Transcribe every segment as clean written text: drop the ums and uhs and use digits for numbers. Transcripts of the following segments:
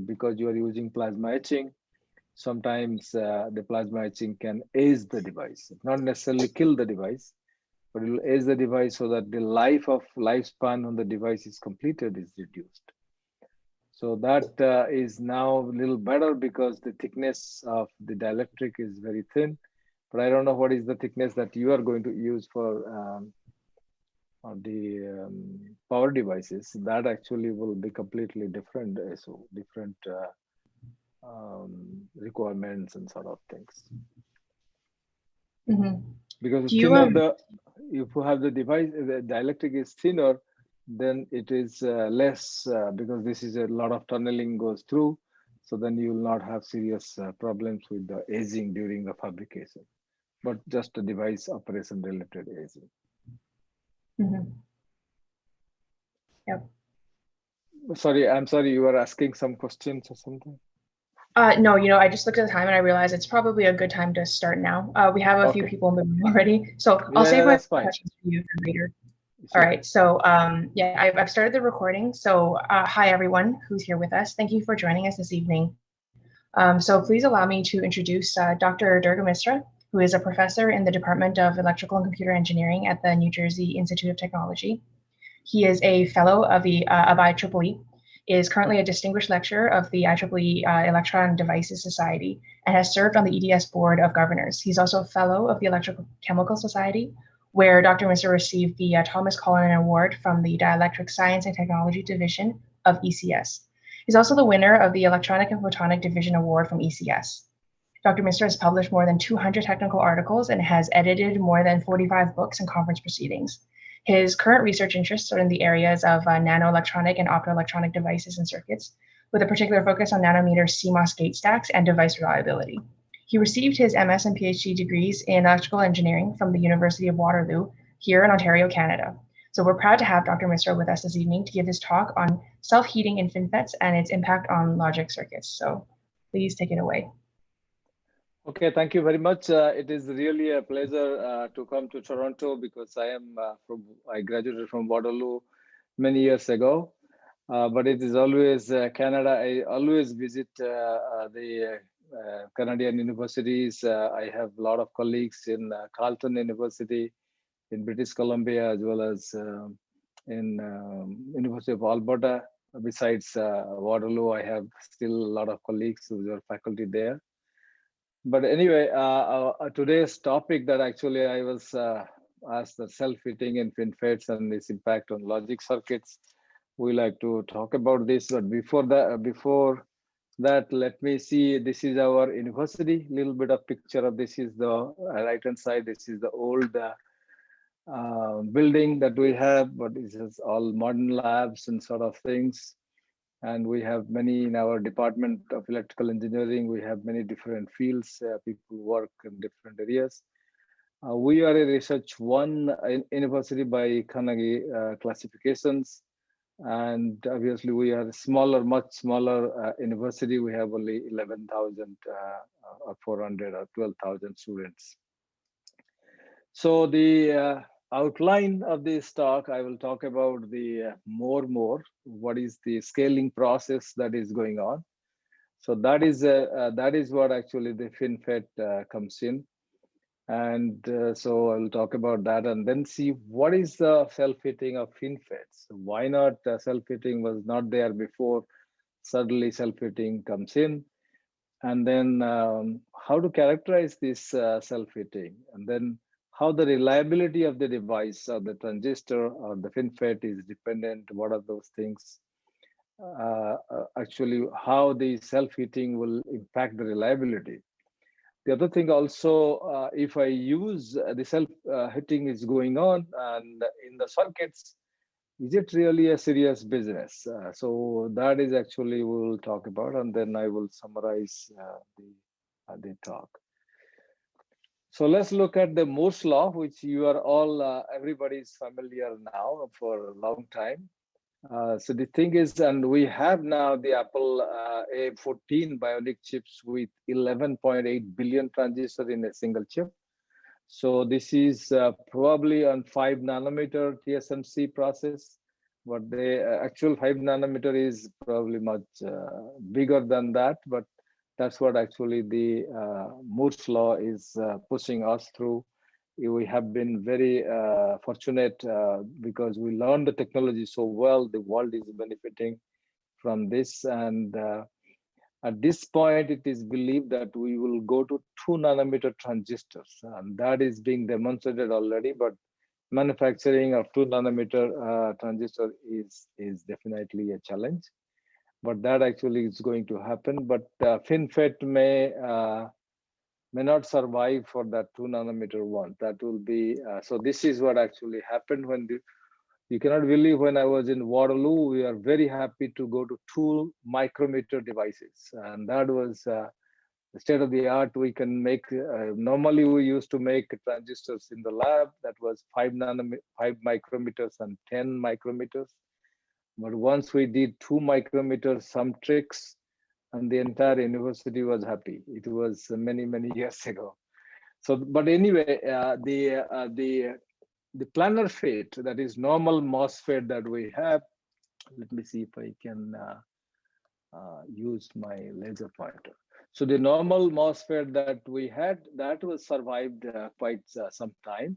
because you are using plasma etching, sometimes the plasma etching can age the device, not necessarily kill the device, but it will age the device so that the lifespan on the device is completed is reduced. So that is now a little better because the thickness of the dielectric is very thin, but I don't know what is the thickness that you are going to use for the power devices. That actually will be completely different, so different requirements and sort of things. Because Do you, if you have the device, the dielectric is thinner, then it is less because this is a lot of tunneling goes through. So then you will not have serious problems with the aging during the fabrication, but just the device operation related aging. Yep. Sorry, I'm sorry, you were asking some questions or something? No, I just looked at the time and I realized it's probably a good time to start now. We have a few people in the room already, so I'll save my questions for you for later. Sure. All right, so yeah, I've started the recording. So hi everyone who's here with us. Thank you for joining us this evening. So please allow me to introduce Dr. Durga Misra, who is a professor in the Department of Electrical and Computer Engineering at the New Jersey Institute of Technology. He is a fellow of the IEEE, is currently a distinguished lecturer of the IEEE Electron Devices Society, and has served on the EDS Board of Governors. He's also a fellow of the Electrical Chemical Society, where Dr. Misra received the Thomas Cullinan Award from the Dielectric Science and Technology Division of ECS. He's also the winner of the Electronic and Photonic Division Award from ECS. Dr. Misra has published more than 200 technical articles and has edited more than 45 books and conference proceedings. His current research interests are in the areas of nanoelectronic and optoelectronic devices and circuits, with a particular focus on nanometer CMOS gate stacks and device reliability. He received his MS and PhD degrees in electrical engineering from the University of Waterloo here in Ontario, Canada. So we're proud to have Dr. Misra with us this evening to give his talk on self-heating in FinFETs and its impact on logic circuits. So please take it away. Okay, thank you very much. It is really a pleasure to come to Toronto because I graduated from Waterloo many years ago, but it is always Canada. I always visit the Canadian universities. I have a lot of colleagues in Carleton University in British Columbia, as well as in University of Alberta. Besides Waterloo, I have still a lot of colleagues who are faculty there. But anyway, today's topic that actually I was asked, the self-heating in FinFETs and its impact on logic circuits. We like to talk about this, but before that, let me see. This is our university. Little bit of picture of this is the right-hand side. This is the old building that we have, but this is all modern labs and sort of things. And we have many in our Department of Electrical Engineering. We have many different fields. People work in different areas. We are a research one university by Carnegie classifications. And obviously we are smaller, much smaller university. We have only 11,400 or 12,000 students. So the outline of this talk, I will talk about the more, what is the scaling process that is going on. So that is what actually the FinFET comes in. And so I'll talk about that and then see what is the self-heating of FinFETs. Why not self-heating was not there before, suddenly self-heating comes in. And then how to characterize this self-heating, and then how the reliability of the device or the transistor or the FinFET is dependent. What are those things? Actually, how the self-heating will impact the reliability. The other thing also, if I use the self-heating is going on and in the circuits, is it really a serious business? So that is actually we'll talk about, and then I will summarize the talk. So let's look at the Moore's law, which you are all, everybody is familiar now for a long time. So the thing is, and we have now the Apple A14 bionic chips with 11.8 billion transistors in a single chip. So this is probably on 5 nanometer TSMC process. but the actual 5 nanometer is probably much bigger than that, but that's what actually the Moore's law is pushing us through. We have been very fortunate because we learned the technology so well. The world is benefiting from this, and at this point, it is believed that we will go to 2 nanometer transistors, and that is being demonstrated already. But manufacturing of 2 nanometer transistor is definitely a challenge. But that actually is going to happen. But FinFET may not survive for that 2 nanometer one. That will be so. This is what actually happened when you cannot believe, when I was in Waterloo, we are very happy to go to 2 micrometer devices. And that was the state of the art. We can make, normally we used to make transistors in the lab that was 5 micrometers and 10 micrometers. But once we did 2 micrometers, some tricks, and the entire university was happy. It was many, many years ago. So, but anyway, the planar FET, that is normal MOSFET that we have. Let me see if I can use my laser pointer. So the normal MOSFET that we had, that was survived quite some time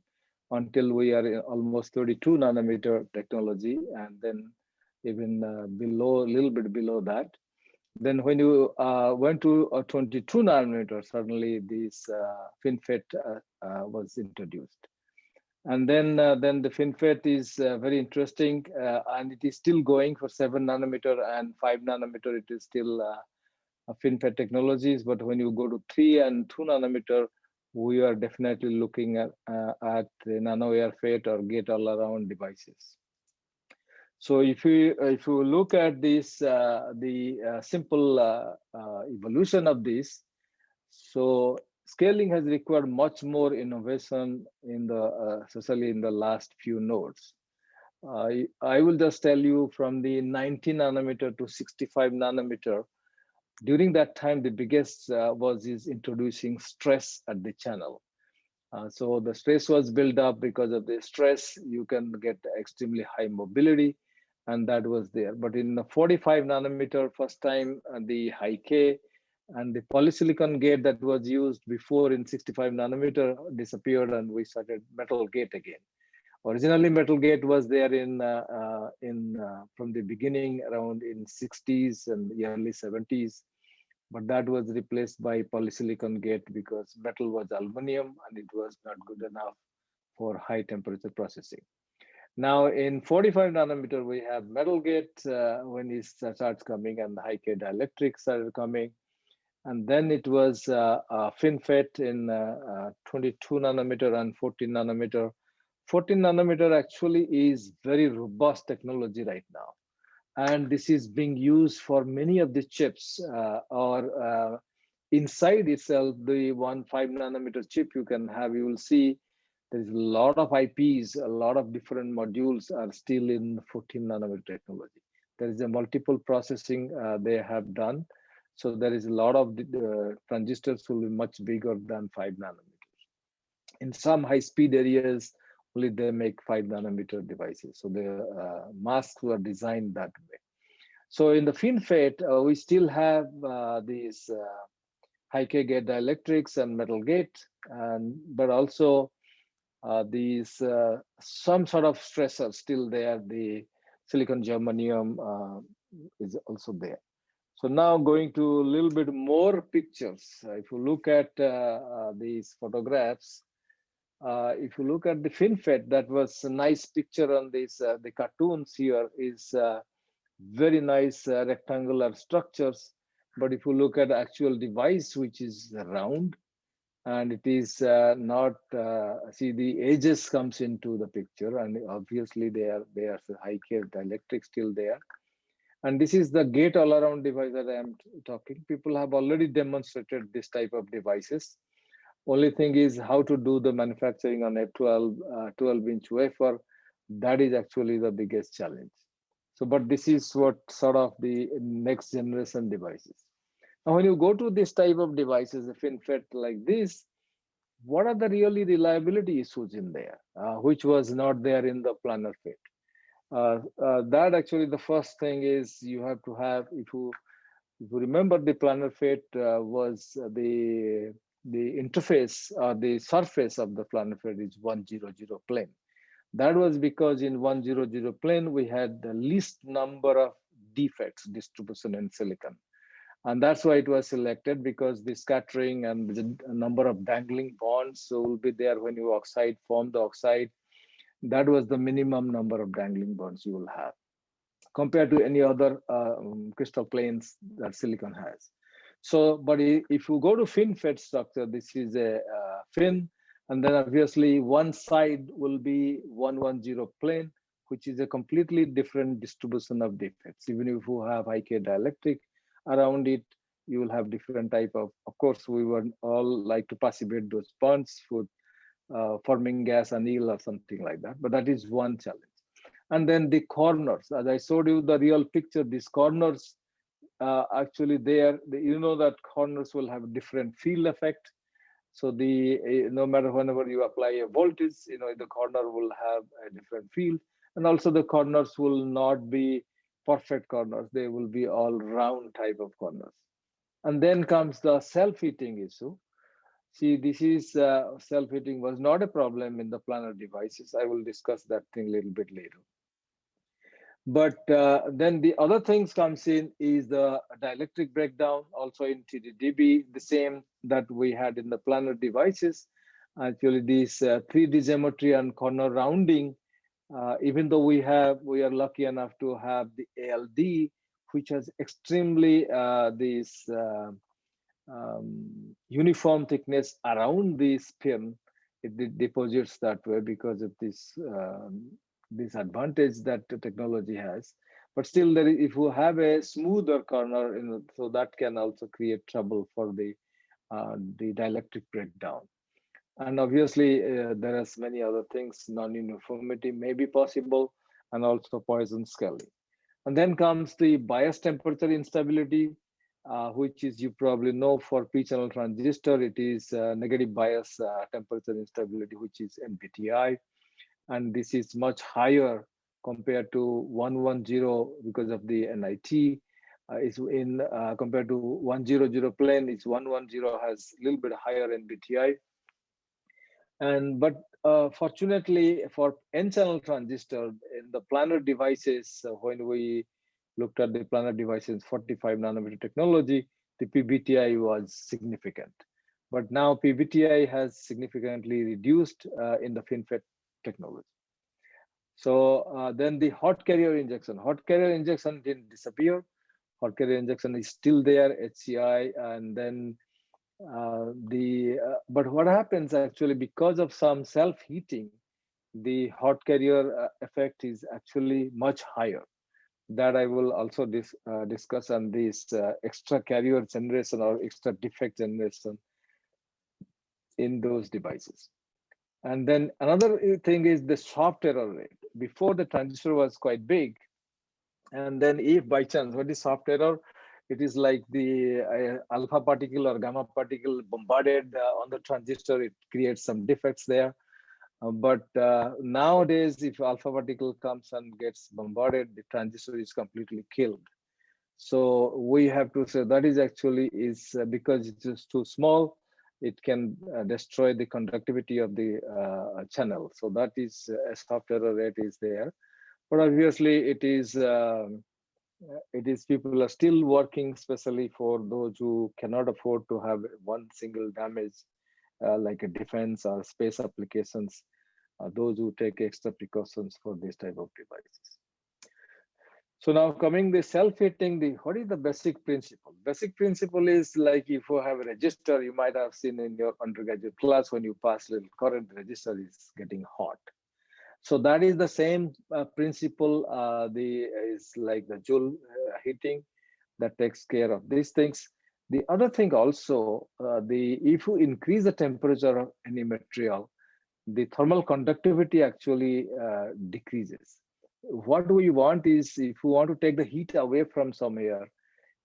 until we are almost 32 nanometer technology, and then even below, a little bit below that. Then when you went to 22 nanometer, suddenly this FinFET was introduced. And then the FinFET is very interesting, and it is still going for 7 nanometer and 5 nanometer. It is still FinFET technologies. But when you go to 3 and 2 nanometer, we are definitely looking at the nano air FET or gate-all-around devices. So if you look at this, the simple evolution of this, so scaling has required much more innovation in the, especially in the last few nodes. I will just tell you, from the 19 nanometer to 65 nanometer, during that time, the biggest is introducing stress at the channel. So the stress was built up. Because of the stress, you can get extremely high mobility, and that was there. But in the 45 nanometer, first time the high K and the polysilicon gate that was used before in 65 nanometer disappeared, and we started metal gate again. Originally, metal gate was there in from the beginning, around in 60s and the early 70s, but that was replaced by polysilicon gate because metal was aluminum and it was not good enough for high temperature processing. Now in 45 nanometer, we have metal gate when it starts coming, and the high K dielectric started coming. And then it was FinFET in 22 nanometer and 14 nanometer. 14 nanometer actually is very robust technology right now. And this is being used for many of the chips or inside itself, the 5 nanometer chip you can have, you will see there's a lot of IPs, a lot of different modules are still in 14 nanometer technology. There is a multiple processing they have done. So there is a lot of transistors will be much bigger than 5 nanometers. In some high speed areas, only they make 5 nanometer devices. So the masks were designed that way. So in the FinFET, we still have these high K gate dielectrics and metal gate, but also these some sort of stressors still there. The silicon germanium is also there. So now going to a little bit more pictures. If you look at these photographs, if you look at the FinFET, that was a nice picture on this. The cartoons here is very nice rectangular structures. But if you look at the actual device, which is round, and it is not, see the edges comes into the picture, and obviously there's a high K dielectric still there. And this is the gate all around device that I am talking. People have already demonstrated this type of devices. Only thing is how to do the manufacturing on a 12-inch wafer. That is actually the biggest challenge. So, but this is what sort of the next generation devices. Now, when you go to this type of devices, a FinFET like this, what are the really reliability issues in there, which was not there in the planar FET? That actually the first thing is you have to have, if you remember, the planar FET was the interface or the surface of the planar FET is 100 plane. That was because in 100 plane we had the least number of defects distribution in silicon. And that's why it was selected, because the scattering and the number of dangling bonds will be there when you form the oxide. That was the minimum number of dangling bonds you will have compared to any other crystal planes that silicon has. So, but if you go to FinFET structure, this is a fin, and then obviously one side will be 110 plane, which is a completely different distribution of defects. Even if you have high K dielectric around it, you will have different type of course, we would all like to passivate those bonds for forming gas anneal or something like that, but that is one challenge. And then the corners, as I showed you the real picture, these corners actually you know that corners will have a different field effect. So no matter whenever you apply a voltage, the corner will have a different field, and also the corners will not be perfect corners; they will be all round type of corners. And then comes the self-heating issue. See, this is self-heating was not a problem in the planar devices. I will discuss that thing a little bit later. But then the other things comes in is the dielectric breakdown, also in TDDB, the same that we had in the planar devices. Actually, these 3D geometry and corner rounding, even though we are lucky enough to have the ALD, which has extremely this uniform thickness around the spin, it deposits that way because of this advantage that the technology has. But still, if you have a smoother corner, so that can also create trouble for the dielectric breakdown. And obviously, there are many other things. Non-uniformity may be possible, and also Poisson scaling. And then comes the bias temperature instability, which is, you probably know, for p-channel transistor, it is negative bias temperature instability, which is NPTI. And this is much higher compared to 110 because of the NIT. Is in compared to 100 plane, it's 110 has a little bit higher NPTI. But fortunately for N-channel transistor in the planar devices, when we looked at the planar devices 45 nanometer technology, the PBTI was significant. But now PBTI has significantly reduced in the FinFET technology. So then the hot carrier injection. Hot carrier injection didn't disappear. Hot carrier injection is still there, HCI, and then but what happens actually, because of some self-heating, the hot carrier effect is actually much higher. That I will also discuss on this extra carrier generation or extra defect generation in those devices. And then another thing is the soft error rate. Before, the transistor was quite big, and then if by chance, what is soft error? It is like the alpha particle or gamma particle bombarded on the transistor, it creates some defects there. But nowadays, if alpha particle comes and gets bombarded, the transistor is completely killed. So we have to say that is actually because it's just too small, it can destroy the conductivity of the channel. So that is a soft error rate is there. But obviously it is people are still working, especially for those who cannot afford to have one single damage, like a defense or space applications, those who take extra precautions for this type of devices. So now coming the self-heating, what is the basic principle? Basic principle is like if you have a resistor, you might have seen in your undergraduate class when you pass little current, the resistor is getting hot. So that is the same principle. Is like the Joule heating that takes care of these things. The other thing also, if you increase the temperature of any material, the thermal conductivity actually decreases. What we want is, if you want to take the heat away from somewhere,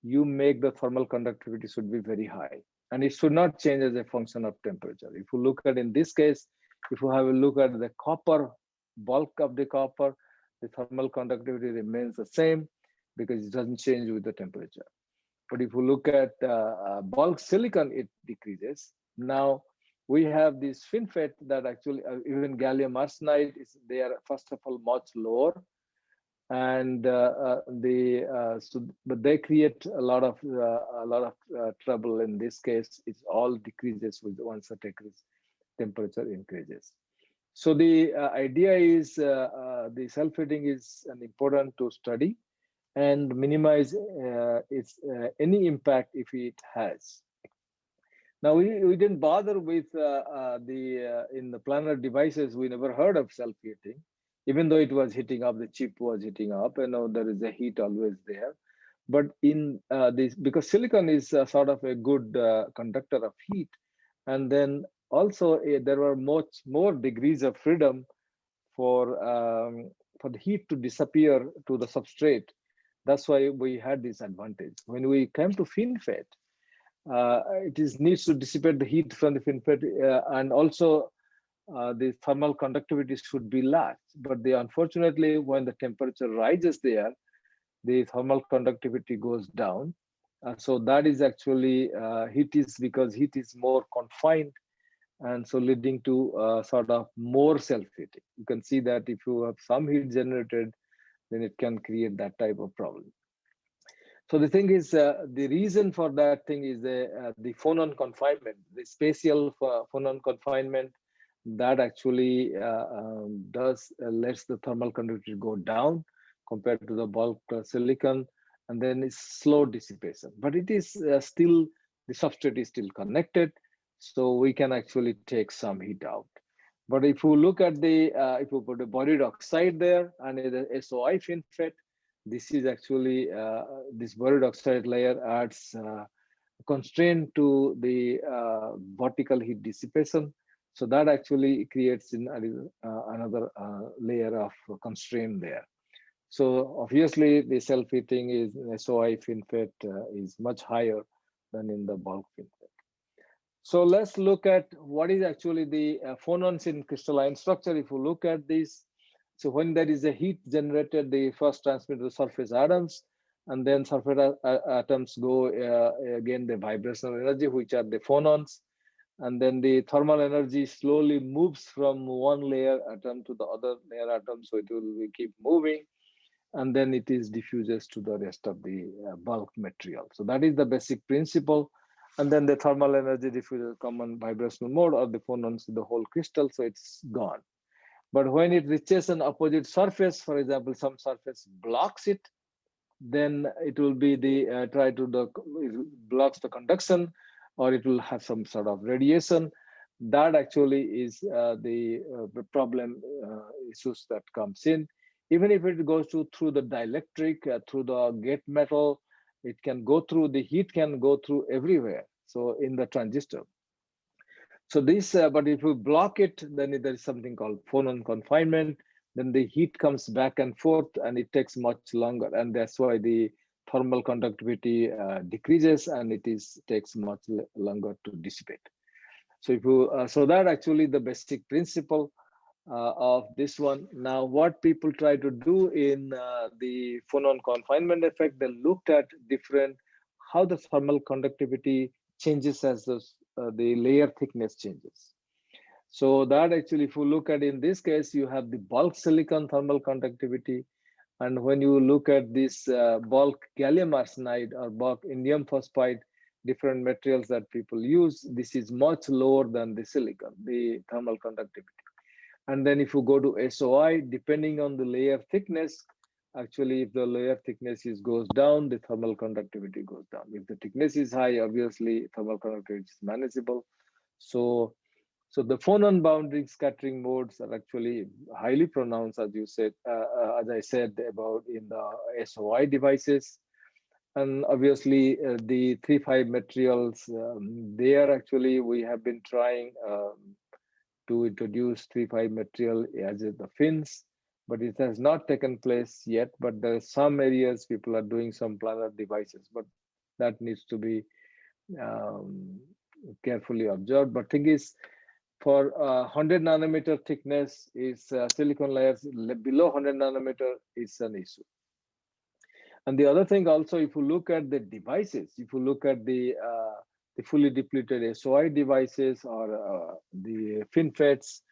you make the thermal conductivity should be very high, and it should not change as a function of temperature. If you look at in this case, if you have a look at the copper, bulk of the copper, the thermal conductivity remains the same because it doesn't change with the temperature. But if you look at bulk silicon, it decreases. Now we have this FinFET that actually even gallium arsenide they are first of all much lower, and but they create a lot of trouble in this case. It all decreases with once the temperature increases. So the idea is the self-heating is an important to study and minimize any impact if it has. Now we didn't bother with in the planar devices. We never heard of self-heating, even though it was heating up. The chip was heating up, and now there is a heat always there. But in this, because silicon is sort of a good conductor of heat, and then also there were much more degrees of freedom for the heat to disappear to the substrate. That's why we had this advantage. When we came to FinFET, needs to dissipate the heat from the FinFET, and also the thermal conductivity should be large. But unfortunately, when the temperature rises there, the thermal conductivity goes down. So that is actually because heat is more confined, and so leading to sort of more self-heating. You can see that if you have some heat generated, then it can create that type of problem. So the thing is, the reason for that thing is the phonon confinement, the spatial phonon confinement that actually lets the thermal conductivity go down compared to the bulk silicon, and then it's slow dissipation. But it is still, the substrate is still connected, so we can actually take some heat out. But if you look at if you put a buried oxide there and the SOI FinFET, this is actually, this buried oxide layer adds constraint to the vertical heat dissipation. So that actually creates another layer of constraint there. So obviously the self-heating is SOI FinFET is much higher than in the bulk FinFET. So let's look at what is actually the phonons in crystalline structure. If you look at this, so when there is a heat generated, they first transmit to the surface atoms, and then surface atoms go again the vibrational energy, which are the phonons, and then the thermal energy slowly moves from one layer atom to the other layer atom, so it will keep moving, and then it is diffuses to the rest of the bulk material. So that is the basic principle. And then the thermal energy diffuses common vibrational mode, or the phonons to the whole crystal, so it's gone. But when it reaches an opposite surface, for example, some surface blocks it, then it will be it blocks the conduction, or it will have some sort of radiation. That actually is the problem issues that comes in. Even if it goes through the dielectric, through the gate metal, it can go through, the heat can go through everywhere. So in the transistor. So this, but if you block it, then there is something called phonon confinement. Then the heat comes back and forth, and it takes much longer, and that's why the thermal conductivity decreases, and takes much longer to dissipate. So if you, so that actually the basic principle of this one. Now, what people try to do in the phonon confinement effect, they looked at how the thermal conductivity changes as the layer thickness changes. So that actually, if you look at in this case, you have the bulk silicon thermal conductivity. And when you look at this bulk gallium arsenide or bulk indium phosphide, different materials that people use, this is much lower than the silicon, the thermal conductivity. And then if you go to SOI, depending on the layer thickness, actually, if the layer thickness goes down, the thermal conductivity goes down. If the thickness is high, obviously, thermal conductivity is manageable. So the phonon boundary scattering modes are actually highly pronounced, as you said, as I said about in the SOI devices. And obviously, the 3,5 materials, they are actually, we have been trying to introduce 3,5 material as the fins, but it has not taken place yet. But there are some areas people are doing some planar devices, but that needs to be carefully observed. But thing is, For 100 nanometer thickness is silicon layers below 100 nanometer is an issue. And the other thing also, if you look at the devices, if you look at the fully depleted SOI devices or the FinFETs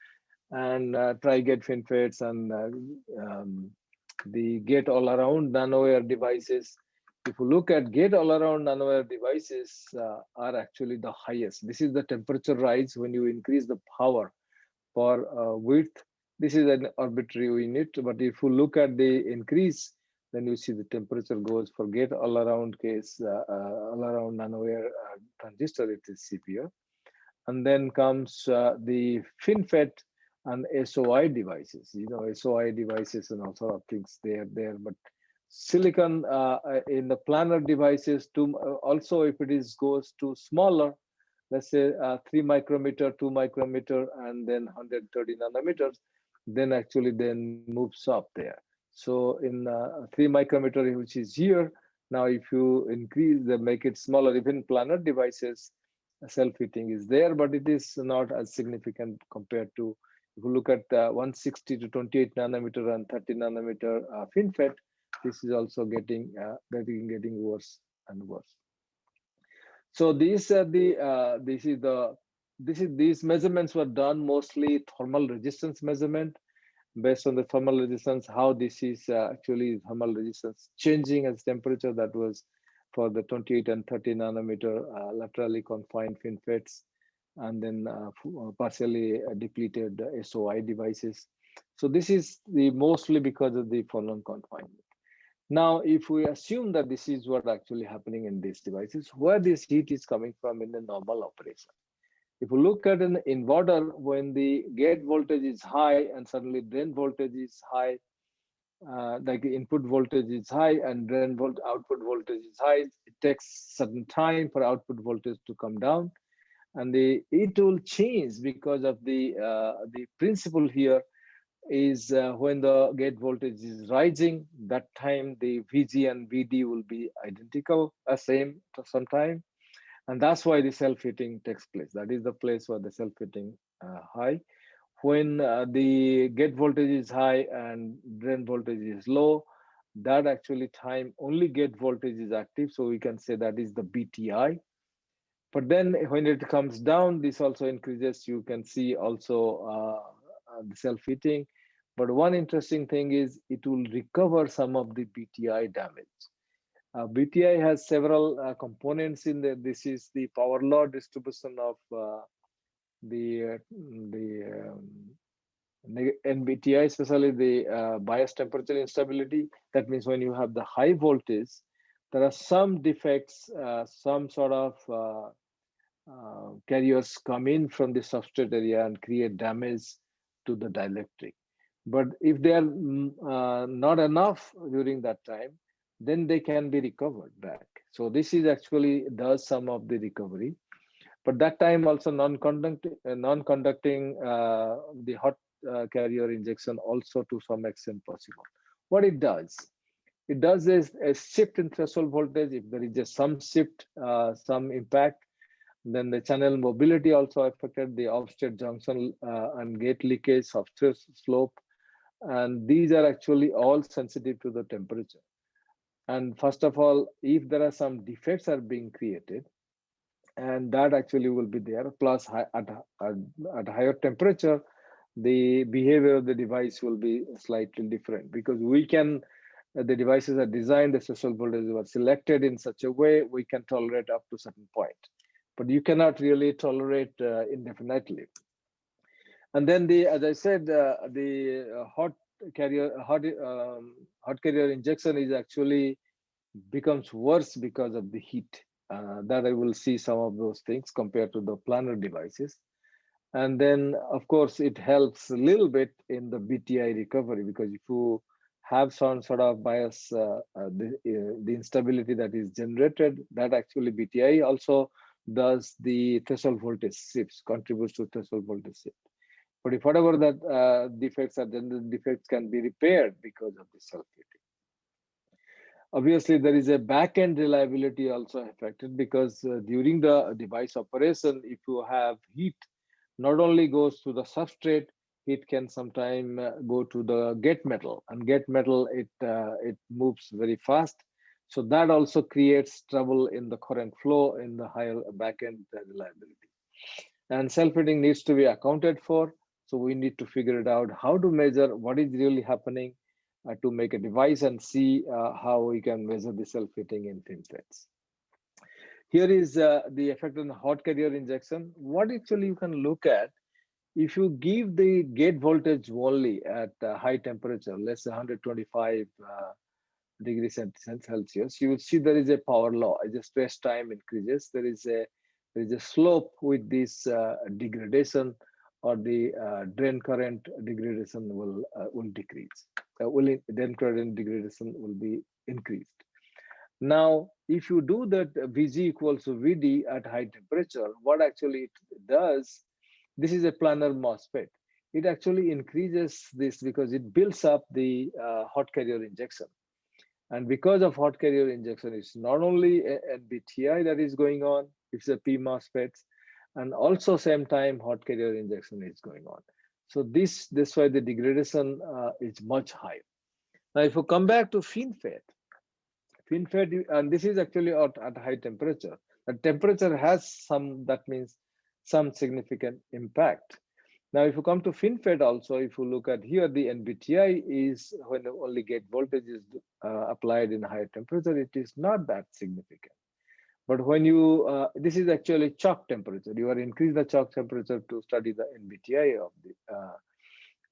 and tri-gate FinFETs and the gate all-around nanowire devices, if you look at gate all-around nanowire devices are actually the highest. This is the temperature rise when you increase the power for width. This is an arbitrary unit, but if you look at the increase, then you see the temperature goes for gate all-around case, all-around nanowire transistor, it is CPO. And then comes the FinFET and SOI devices. You know, SOI devices and all sort of things they are there, but silicon in the planar devices to also if it is goes to smaller, let's say 3 micrometer, 2 micrometer, and then 130 nanometers, then actually then moves up there. So in 3 micrometer, which is here, now if you increase the make it smaller, even planar devices, self-heating is there, but it is not as significant compared to if you look at 160 to 28 nanometer and 30 nanometer FinFET. This is also getting worse and worse. So these are the these measurements were done mostly thermal resistance measurement based on the thermal resistance, how this is actually thermal resistance changing as temperature. That was for the 28 and 30 nanometer laterally confined FinFETs, and then partially depleted SOI devices. So this is the mostly because of the Phonon confinement. Now, if we assume that this is what actually happening in these devices, where this heat is coming from in a normal operation. If you look at an inverter, when the gate voltage is high and suddenly drain voltage is high, like the input voltage is high and drain output voltage is high, it takes certain time for output voltage to come down, and it will change because of the principle here is when the gate voltage is rising, that time the VG and VD will be identical, same to some time. And that's why the self-heating takes place. That is the place where the self-heating high. When the gate voltage is high and drain voltage is low, that actually time only gate voltage is active. So we can say that is the BTI. But then when it comes down, this also increases. You can see also the self-heating. But one interesting thing is it will recover some of the BTI damage. BTI has several components in there. This is the power law distribution of the NBTI, especially the bias temperature instability. That means when you have the high voltage, there are some defects, some sort of carriers come in from the substrate area and create damage to the dielectric. But if they are not enough during that time, then they can be recovered back. So this is actually does some of the recovery. But that time also non-conducting the hot carrier injection also to some extent possible. What it does is a shift in threshold voltage. If there is some shift, some impact, then the channel mobility also affected, the offstate junction and gate leakage, substrate slope. And these are actually all sensitive to the temperature. And first of all, if there are some defects are being created, and that actually will be there, plus at higher temperature, the behavior of the device will be slightly different because we can, the devices are designed, the threshold voltages were selected in such a way we can tolerate up to a certain point. But you cannot really tolerate indefinitely. And then as I said, the hot carrier injection is actually becomes worse because of the heat. That I will see some of those things compared to the planar devices. And then, of course, it helps a little bit in the BTI recovery because if you have some sort of bias, the instability that is generated, that actually BTI also does the threshold voltage shifts, contributes to threshold voltage shift. But if whatever that defects are, then the defects can be repaired because of the self-heating. Obviously, there is a back-end reliability also affected because during the device operation, if you have heat, not only goes to the substrate, it can sometimes go to the gate metal, and gate metal, it moves very fast. So that also creates trouble in the current flow in the higher backend reliability. And self-heating needs to be accounted for. So we need to figure it out how to measure what is really happening to make a device and see how we can measure the self-heating in FinFETs. Here is the effect on hot carrier injection. What actually you can look at, if you give the gate voltage only at high temperature, let's say 125 degrees Celsius, you will see there is a power law. As the stress time increases, there is a slope with this degradation, or the drain current degradation will decrease. Drain current degradation will be increased. Now, if you do that Vg equals to Vd at high temperature, what actually it does, this is a planar MOSFET. It actually increases this because it builds up the hot carrier injection. And because of hot carrier injection, it's not only NBTI that is going on, it's a P MOSFETs, and also same time hot carrier injection is going on. So this why the degradation is much higher. Now, if you come back to FinFET, and this is actually at high temperature. The temperature has some, that means some significant impact. Now, if you come to FinFET also, if you look at here, the NBTI is when only gate voltage is applied in higher temperature, it is not that significant. But when you, this is actually choke temperature. You are increase the choke temperature to study the NBTI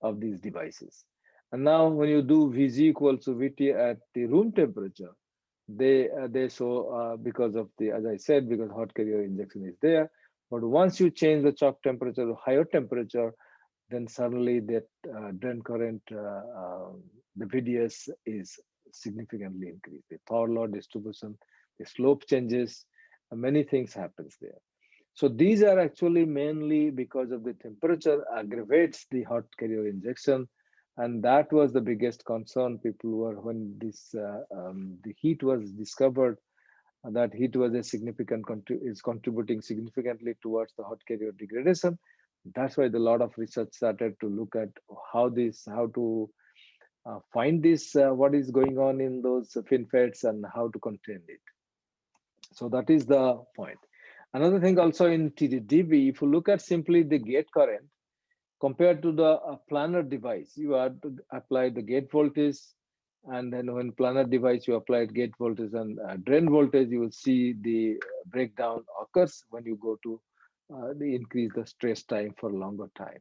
of these devices. And now when you do Vg equals to Vt at the room temperature, they show because of the, as I said, because hot carrier injection is there. But once you change the choke temperature to higher temperature, then suddenly that drain current, the VDS is significantly increased. The power law distribution, the slope changes, many things happens there. So these are actually mainly because of the temperature aggravates the hot carrier injection. And that was the biggest concern people were when this the heat was discovered, that heat was a significant is contributing significantly towards the hot carrier degradation. That's why a lot of research started to look at how to find this, what is going on in those FinFETs and how to contain it. So that is the point. Another thing also in TDDB, if you look at simply the gate current, compared to the planar device, you have to apply the gate voltage, and then when planar device you apply gate voltage and drain voltage, you will see the breakdown occurs when you go to the increase the stress time for longer time.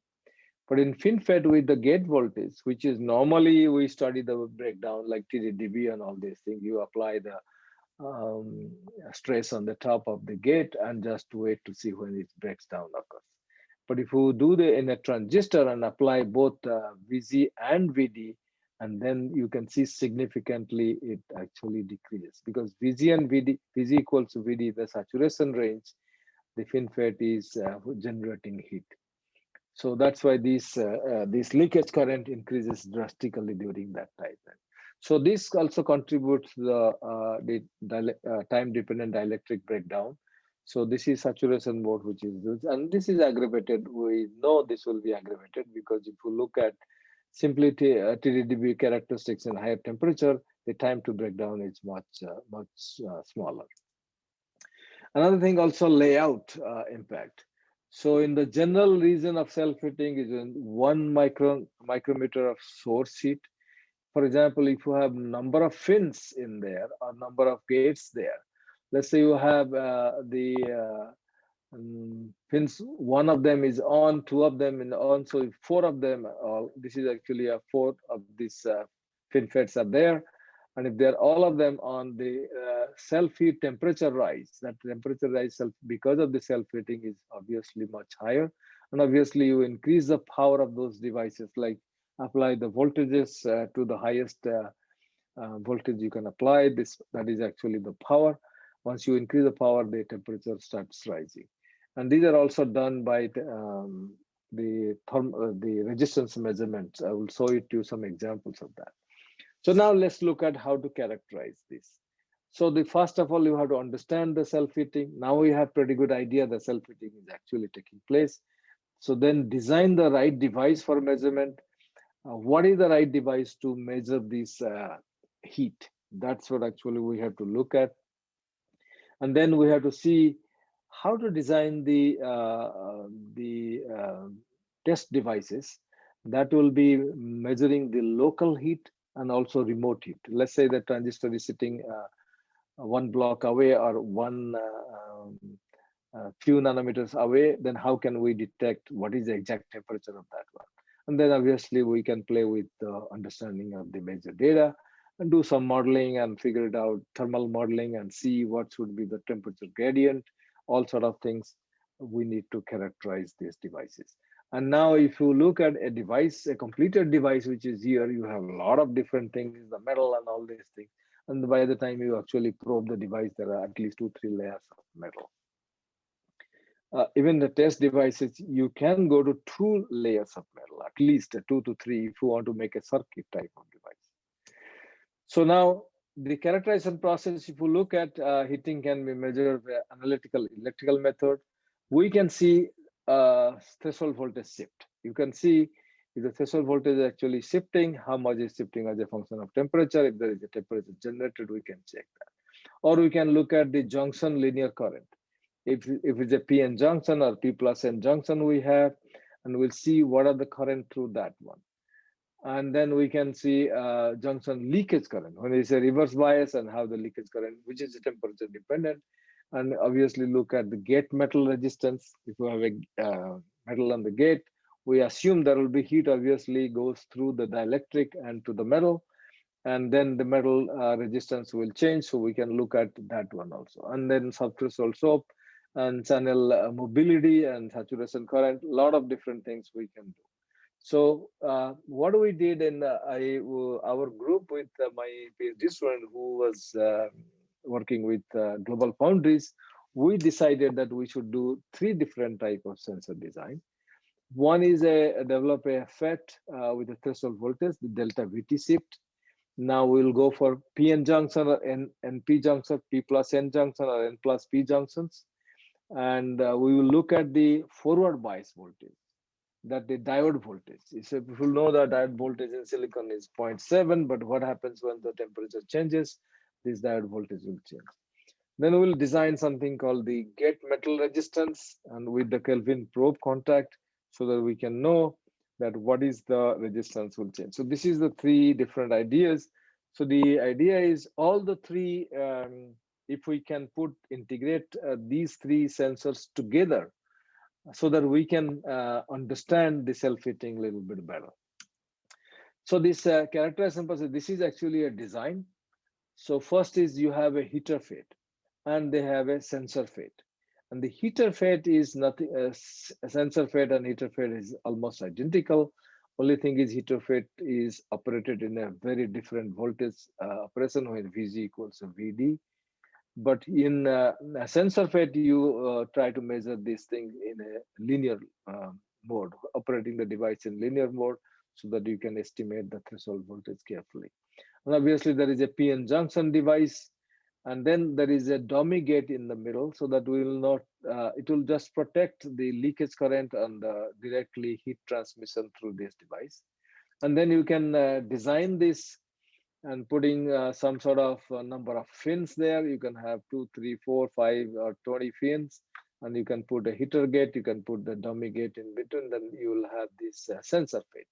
But in FinFET with the gate voltage, which is normally we study the breakdown like TDDB and all these things, you apply the stress on the top of the gate and just wait to see when it breaks down occurs. But if you do the in a transistor and apply both Vg and Vd, and then you can see significantly it actually decreases, because Vg and Vd, Vg equals to Vd, the saturation range, the FinFET is generating heat. So that's why this leakage current increases drastically during that time. So this also contributes to the time-dependent dielectric breakdown. So this is saturation mode, which is this, and this is aggravated. We know this will be aggravated because if you look at simply TDDB characteristics in higher temperature, the time to breakdown is much smaller. Another thing also layout impact. So in the general region of self-heating is in 1 micrometer of source heat. For example, if you have number of fins in there or number of gates there, let's say you have fins, one of them is on, two of them is on, so if 4 of them, this is actually a 4 of these FinFETs are there. And if they're all of them on, the self-heat temperature rise, that temperature rise because of the self-heating is obviously much higher. And obviously you increase the power of those devices, like apply the voltages to the highest voltage you can apply. That is actually the power. Once you increase the power, the temperature starts rising. And these are also done by the resistance measurements. I will show you some examples of that. So now let's look at how to characterize this. So first of all, you have to understand the self-heating. Now we have pretty good idea the self-heating is actually taking place. So then design the right device for measurement. What is the right device to measure this heat? That's what actually we have to look at. And then we have to see how to design the test devices that will be measuring the local heat and also remote heat. Let's say the transistor is sitting one block away or one few nanometers away, then how can we detect what is the exact temperature of that one? And then obviously we can play with the understanding of the measured data and do some modeling and figure it out, thermal modeling, and see what should be the temperature gradient, all sort of things we need to characterize these devices. And now if you look at a device, a completed device, which is here, you have a lot of different things, the metal and all these things. And by the time you actually probe the device, there are at least 2-3 layers of metal. Even the test devices, you can go to 2 layers of metal, at least 2 to 3 if you want to make a circuit type of device. So now the characterization process, if you look at heating can be measured by analytical electrical method, we can see threshold voltage shift. You can see if the threshold voltage is actually shifting, how much is shifting as a function of temperature. If there is a temperature generated, we can check that. Or we can look at the junction linear current. If it's a PN junction or P plus N junction we have, and we'll see what are the current through that one. And then we can see junction leakage current when it's a reverse bias and how the leakage current, which is temperature dependent. And obviously look at the gate metal resistance. If you have a metal on the gate, we assume there will be heat obviously goes through the dielectric and to the metal. And then the metal resistance will change. So we can look at that one also. And then subthreshold slope and channel mobility and saturation current, a lot of different things we can do. So what we did in our group with my PhD student who was working with Global Foundries, we decided that we should do 3 different type of sensor design. One is develop a FET with a threshold voltage, the delta VT shift. Now we'll go for PN junction or NP junction, P plus N junction or N plus P junctions. And we will look at the forward bias voltage, that the diode voltage. So if you know that diode voltage in silicon is 0.7, but what happens when the temperature changes, this diode voltage will change. Then we'll design something called the gate metal resistance and with the Kelvin probe contact so that we can know that what is the resistance will change. So this is the 3 different ideas. So the idea is all the 3, if we can integrate these 3 sensors together so that we can understand the self-heating a little bit better. So this characterization process, this is actually a design. So first is you have a heater FET and they have a sensor FET. And the heater FET is nothing, a sensor FET and heater FET is almost identical. Only thing is heater FET is operated in a very different voltage operation where VG equals to VD. But in a sensor FET, you try to measure this thing in a linear mode, operating the device in linear mode so that you can estimate the threshold voltage carefully. And obviously there is a PN junction device, and then there is a dummy gate in the middle so that we will not, it will just protect the leakage current and directly heat transmission through this device. And then you can design this and putting some sort of number of fins there. You can have 2, 3, 4, 5, or 20 fins, and you can put a heater gate, you can put the dummy gate in between, then you will have this sensor FET.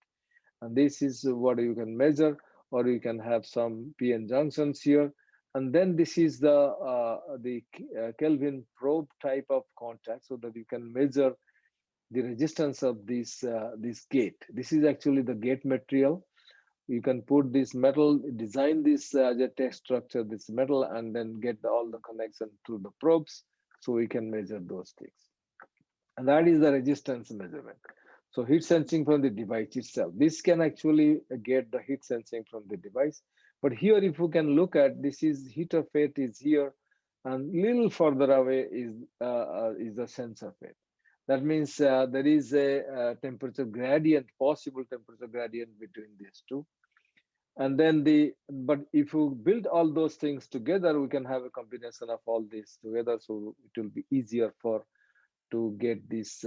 And this is what you can measure, or you can have some PN junctions here. And then this is the Kelvin probe type of contact so that you can measure the resistance of this gate. This is actually the gate material. You can put this metal, design this as a text structure, this metal, and then get all the connection through the probes so we can measure those things. And that is the resistance measurement. So heat sensing from the device itself. This can actually get the heat sensing from the device. But here, if you can look at, this is heater FET is here, and little further away is the sensor FET. That means there is a temperature gradient, possible temperature gradient between these 2. And then but if you build all those things together, we can have a combination of all this together. So it will be easier to get this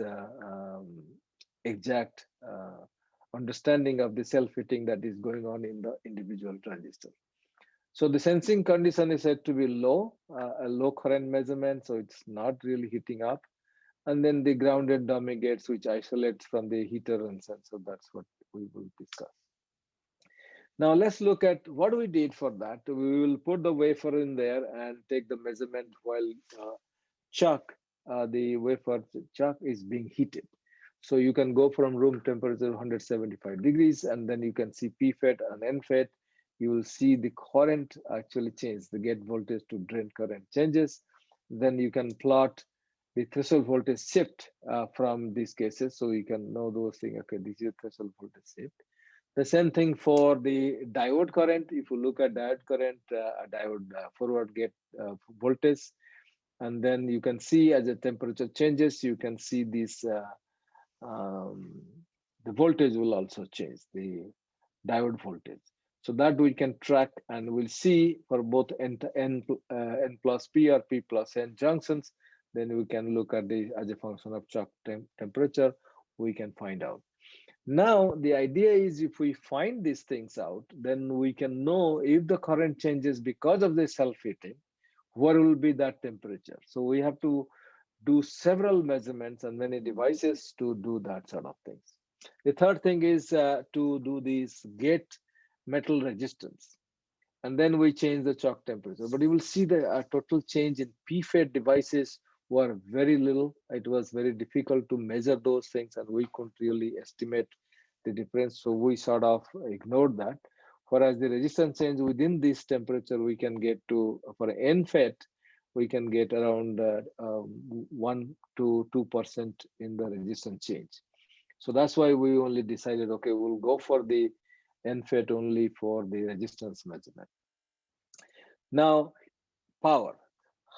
exact understanding of the self-heating that is going on in the individual transistor. So the sensing condition is said to be low, a low current measurement, so it's not really heating up. And then the grounded dummy gates, which isolates from the heater and sensor. That's what we will discuss. Now let's look at what we did for that. We will put the wafer in there and take the measurement while chuck, the wafer chuck is being heated. So you can go from room temperature 175 degrees, and then you can see PFET and NFET. You will see the current actually change, the gate voltage to drain current changes. Then you can plot the threshold voltage shift from these cases, so you can know those things. Okay, this is threshold voltage shift. The same thing for the diode current. If you look at diode current, diode forward gate voltage, and then you can see as the temperature changes, you can see this, the voltage will also change, the diode voltage. So that we can track, and we'll see for both N plus P or P plus N junctions. Then we can look at the as a function of chuck temperature, we can find out. Now, the idea is if we find these things out, then we can know if the current changes because of the self-heating, what will be that temperature. So we have to do several measurements and many devices to do that sort of things. The third thing is to do this gate metal resistance. And then we change the chuck temperature. But you will see the total change in PFET devices were very little. It was very difficult to measure those things, and we couldn't really estimate the difference. So we sort of ignored that. Whereas the resistance change within this temperature, we can get to, for NFET, we can get around 1 to 2% in the resistance change. So that's why we only decided, okay, we'll go for the NFET only for the resistance measurement. Now, power.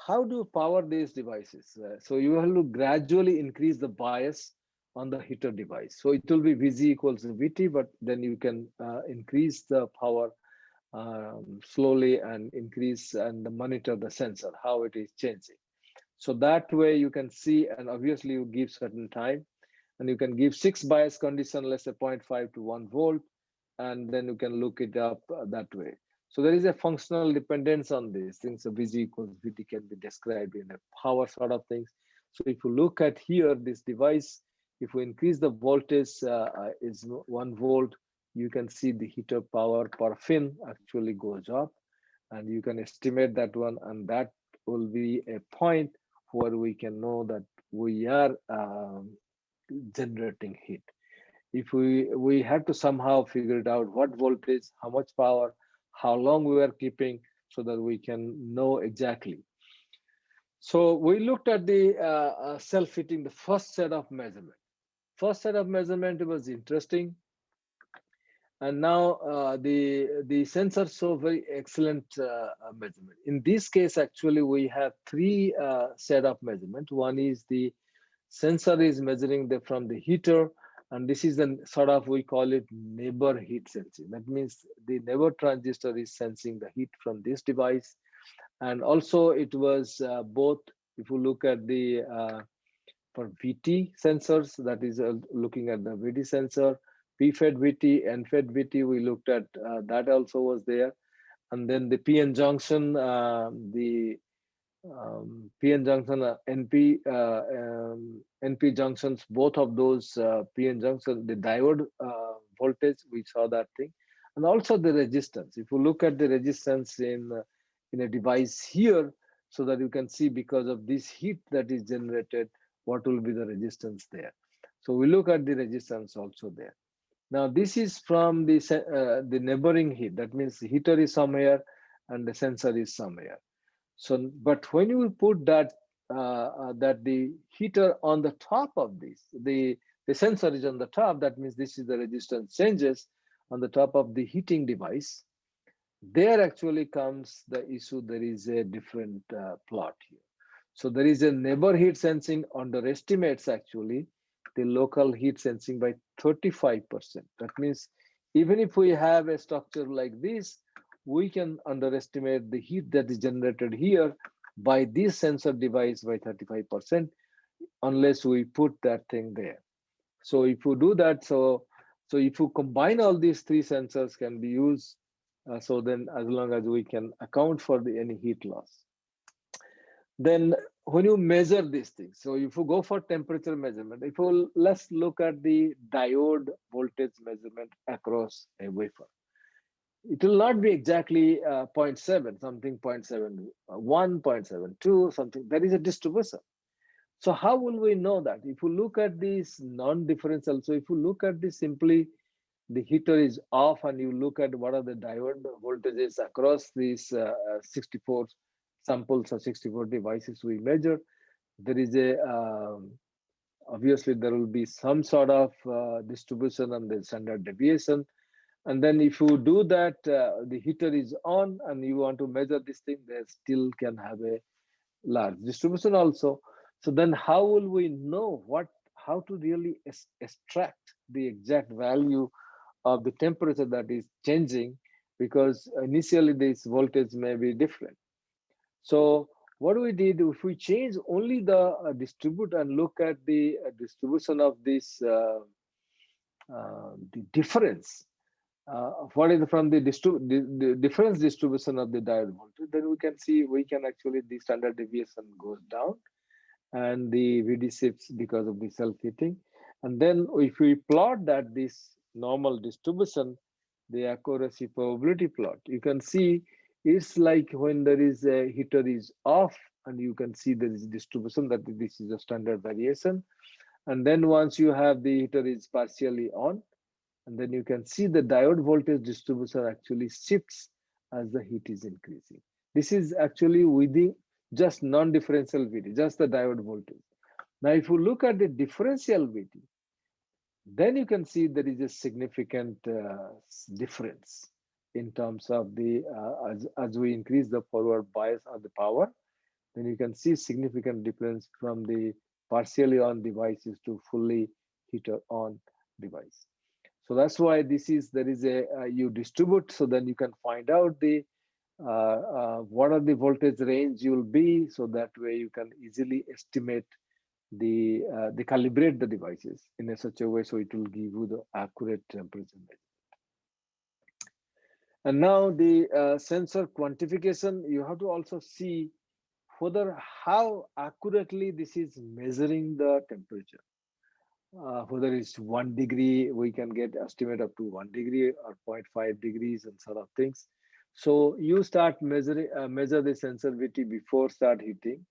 How do you power these devices? So you have to gradually increase the bias on the heater device. So it will be VG equals VT, but then you can increase the power slowly and increase and monitor the sensor, how it is changing. So that way you can see, and obviously you give certain time, and you can give 6 bias condition, let's say 0.5 to 1 volt, and then you can look it up that way. So there is a functional dependence on these things. So VG equals VT can be described in a power sort of things. So if you look at here, this device, if we increase the voltage is 1 volt, you can see the heater power per fin actually goes up, and you can estimate that one, and that will be a point where we can know that we are generating heat. If we have to somehow figure it out, what voltage, how much power, how long we are keeping, so that we can know exactly. So we looked at the self-heating, the first set of measurement. First set of measurement was interesting. And now the sensors show very excellent measurement. In this case, actually, we have 3 set of measurement. One is the sensor is measuring from the heater, and this is the sort of, we call it neighbor heat sensing. That means the neighbor transistor is sensing the heat from this device. And also it was both, if you look at the for VT sensors, that is looking at the VT sensor, PFET VT, NFET VT, we looked at that also was there. And then the PN junction, the PN junction, NP junctions, both of those PN junctions, the diode voltage, we saw that thing. And also the resistance. If you look at the resistance in a device here, so that you can see because of this heat that is generated, what will be the resistance there. So we look at the resistance also there. Now this is from the neighboring heat. That means the heater is somewhere and the sensor is somewhere. So, but when you put that the heater on the top of this, the sensor is on the top, that means this is the resistance changes on the top of the heating device. There actually comes the issue, there is a different plot here. So there is a neighbor heat sensing underestimates actually the local heat sensing by 35%. That means even if we have a structure like this, we can underestimate the heat that is generated here by this sensor device by 35%, unless we put that thing there. So if you do that, so if you combine all these three sensors can be used, so then as long as we can account for any heat loss. Then when you measure these things, so if you go for temperature measurement, let's look at the diode voltage measurement across a wafer. It will not be exactly 0.7, something 0.71, 0.72, something. There is a distribution. So how will we know that? If you look at this non-differential, so if you look at this simply, the heater is off and you look at what are the diode voltages across these 64 samples or 64 devices we measure, there is a, obviously there will be some sort of distribution and the standard deviation. And then if you do that, the heater is on and you want to measure this thing, they still can have a large distribution also. So then how will we know how to really extract the exact value of the temperature that is changing? Because initially this voltage may be different. So what we did, if we change only the distribute and look at the distribution of this, the difference, what is from the difference distribution of the diode voltage, then we can see actually the standard deviation goes down and the VD shifts because of the self-heating. And then if we plot that this normal distribution, the accuracy probability plot, you can see it's like when there is a heater is off and you can see there is distribution, that this is a standard variation. And then once you have the heater is partially on, and then you can see the diode voltage distribution actually shifts as the heat is increasing. This is actually within just non-differential VD, just the diode voltage. Now, if you look at the differential VD, then you can see there is a significant difference in terms of the, as we increase the forward bias of the power, then you can see significant difference from the partially on devices to fully heater on device. So that's why there is a, you distribute, so then you can find out the, what are the voltage range you'll be, so that way you can easily estimate the calibrate the devices in a such a way so it will give you the accurate temperature measurement. And now the sensor quantification, you have to also see whether how accurately this is measuring the temperature. Whether it's 1 degree, we can get estimate up to 1 degree or 0.5 degrees and sort of things. So you start measure the sensitivity before start heating,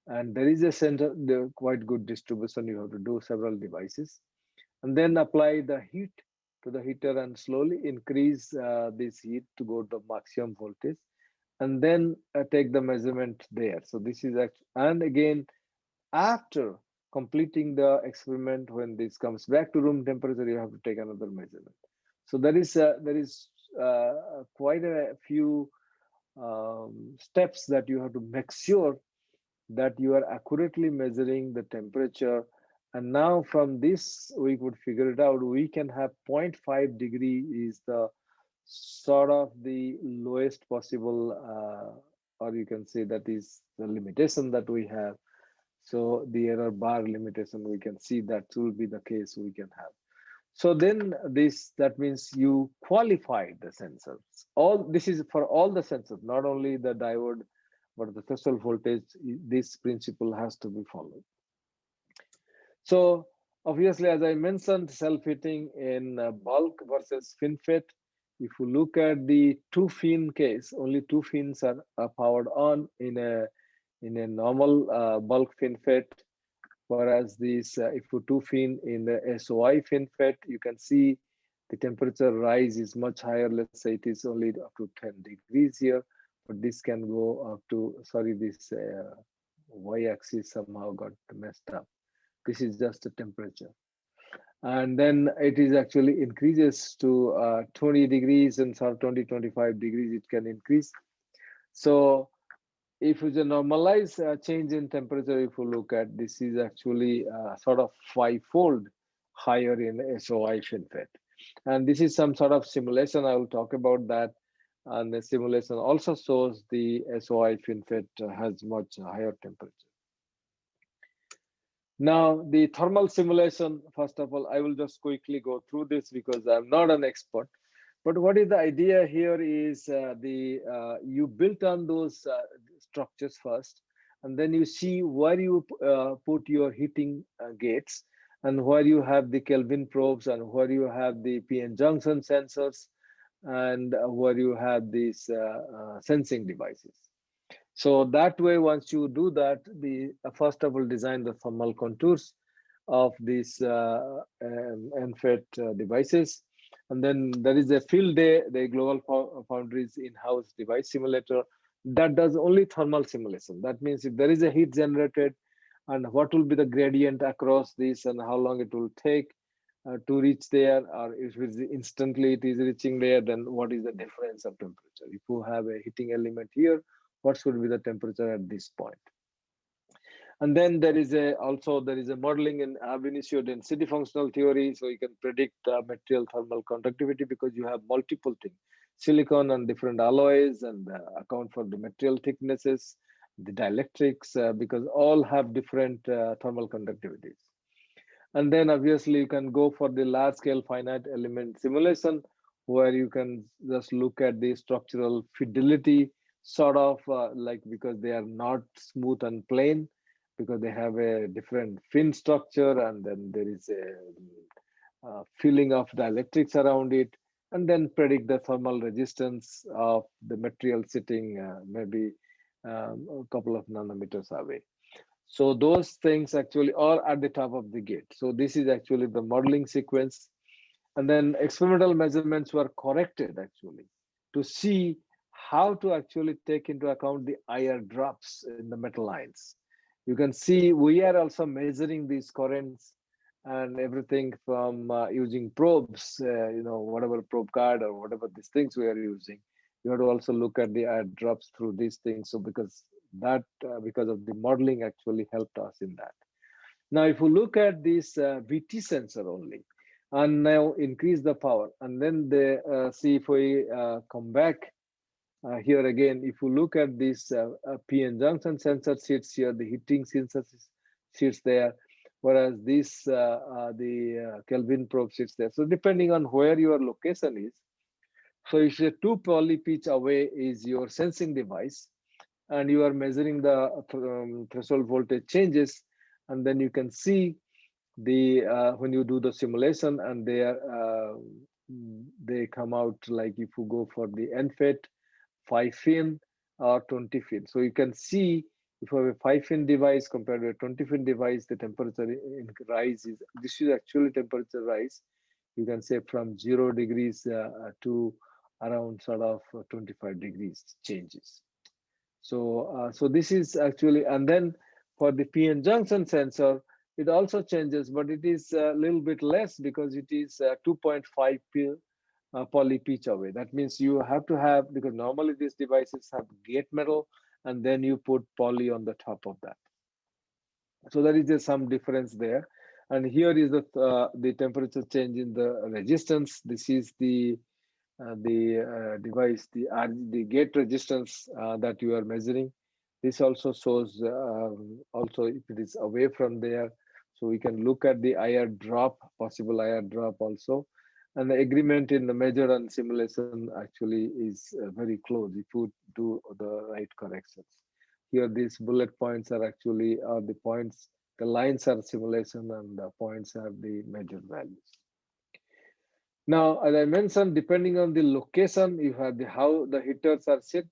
and there is the quite good distribution. You have to do several devices, and then apply the heat to the heater and slowly increase this heat to go to maximum voltage, and then take the measurement there. So this is actually, and again after completing the experiment, when this comes back to room temperature, you have to take another measurement. So there is quite a few steps that you have to make sure that you are accurately measuring the temperature. And now from this, we could figure it out. We can have 0.5 degree is the sort of the lowest possible, or you can say that is the limitation that we have. So the error bar limitation, we can see that will be the case we can have. So then that means you qualified the sensors. This is for all the sensors, not only the diode, but the threshold voltage. This principle has to be followed. So obviously, as I mentioned, self-heating in bulk versus FinFET. If you look at the 2-fin case, only 2 fins are powered on in a normal bulk FinFET, whereas this if you 2-fin in the SOI FinFET, you can see the temperature rise is much higher. Let's say it is only up to 10 degrees here, but this can go up to, sorry, this y-axis somehow got messed up. This is just the temperature. And then it is actually increases to 20 degrees and sort of 20, 25 degrees, it can increase. So if you normalize change in temperature, if you look at this is actually sort of 5-fold higher in SOI FinFET. And this is some sort of simulation. I will talk about that. And the simulation also shows the SOI FinFET has much higher temperature. Now, the thermal simulation, first of all, I will just quickly go through this because I'm not an expert. But what is the idea here is you built on those structures first, and then you see where you put your heating gates, and where you have the Kelvin probes, and where you have the PN junction sensors, and where you have these sensing devices. So that way, once you do that, the first of all design the thermal contours of these FinFET devices. And then there is a field day, the Global Foundries in-house device simulator that does only thermal simulation. That means if there is a heat generated, and what will be the gradient across this, and how long it will take to reach there, or if it's instantly it is reaching there, then what is the difference of temperature? If you have a heating element here, what should be the temperature at this point? And then there is also a modeling in ab initio density functional theory, so you can predict material thermal conductivity because you have multiple things, silicon and different alloys, and account for the material thicknesses, the dielectrics, because all have different thermal conductivities. And then obviously you can go for the large scale finite element simulation, where you can just look at the structural fidelity, sort of like, because they are not smooth and plain, because they have a different fin structure, and then there is a filling of dielectrics around it, and then predict the thermal resistance of the material sitting maybe a couple of nanometers away. So those things actually are at the top of the gate. So this is actually the modeling sequence. And then experimental measurements were corrected actually to see how to actually take into account the IR drops in the metal lines. You can see we are also measuring these currents and everything from using probes, whatever probe card or whatever these things we are using. You have to also look at the IR drops through these things. So because of the modeling actually helped us in that. Now, if you look at this VT sensor only, and now increase the power, and then see if we come back here again, if you look at this PN junction sensor sits here, the heating sensor sits there, whereas this the Kelvin probe sits there. So depending on where your location is, so if a 2 poly pitch away is your sensing device, and you are measuring the threshold voltage changes, and then you can see the when you do the simulation, and they come out like if you go for the FinFET 5-fin or 20-fin. So you can see if you have a 5-fin device compared to a 20-fin device, the temperature rise is, this is actually temperature rise. You can say from 0 degrees to around sort of 25 degrees changes. So this is actually, and then for the PN junction sensor, it also changes, but it is a little bit less because it is 2.5 poly pitch away. That means you have to have, because normally these devices have gate metal, and then you put poly on the top of that. So there is some difference there. And here is the temperature change in the resistance. This is the device, the gate resistance that you are measuring. This also shows also if it is away from there. So we can look at the IR drop, possible IR drop also. And the agreement in the measure and simulation actually is very close if you do the right corrections. Here, these bullet points are actually the points, the lines are simulation, and the points are the measured values. Now, as I mentioned, depending on the location, you have how the heaters are set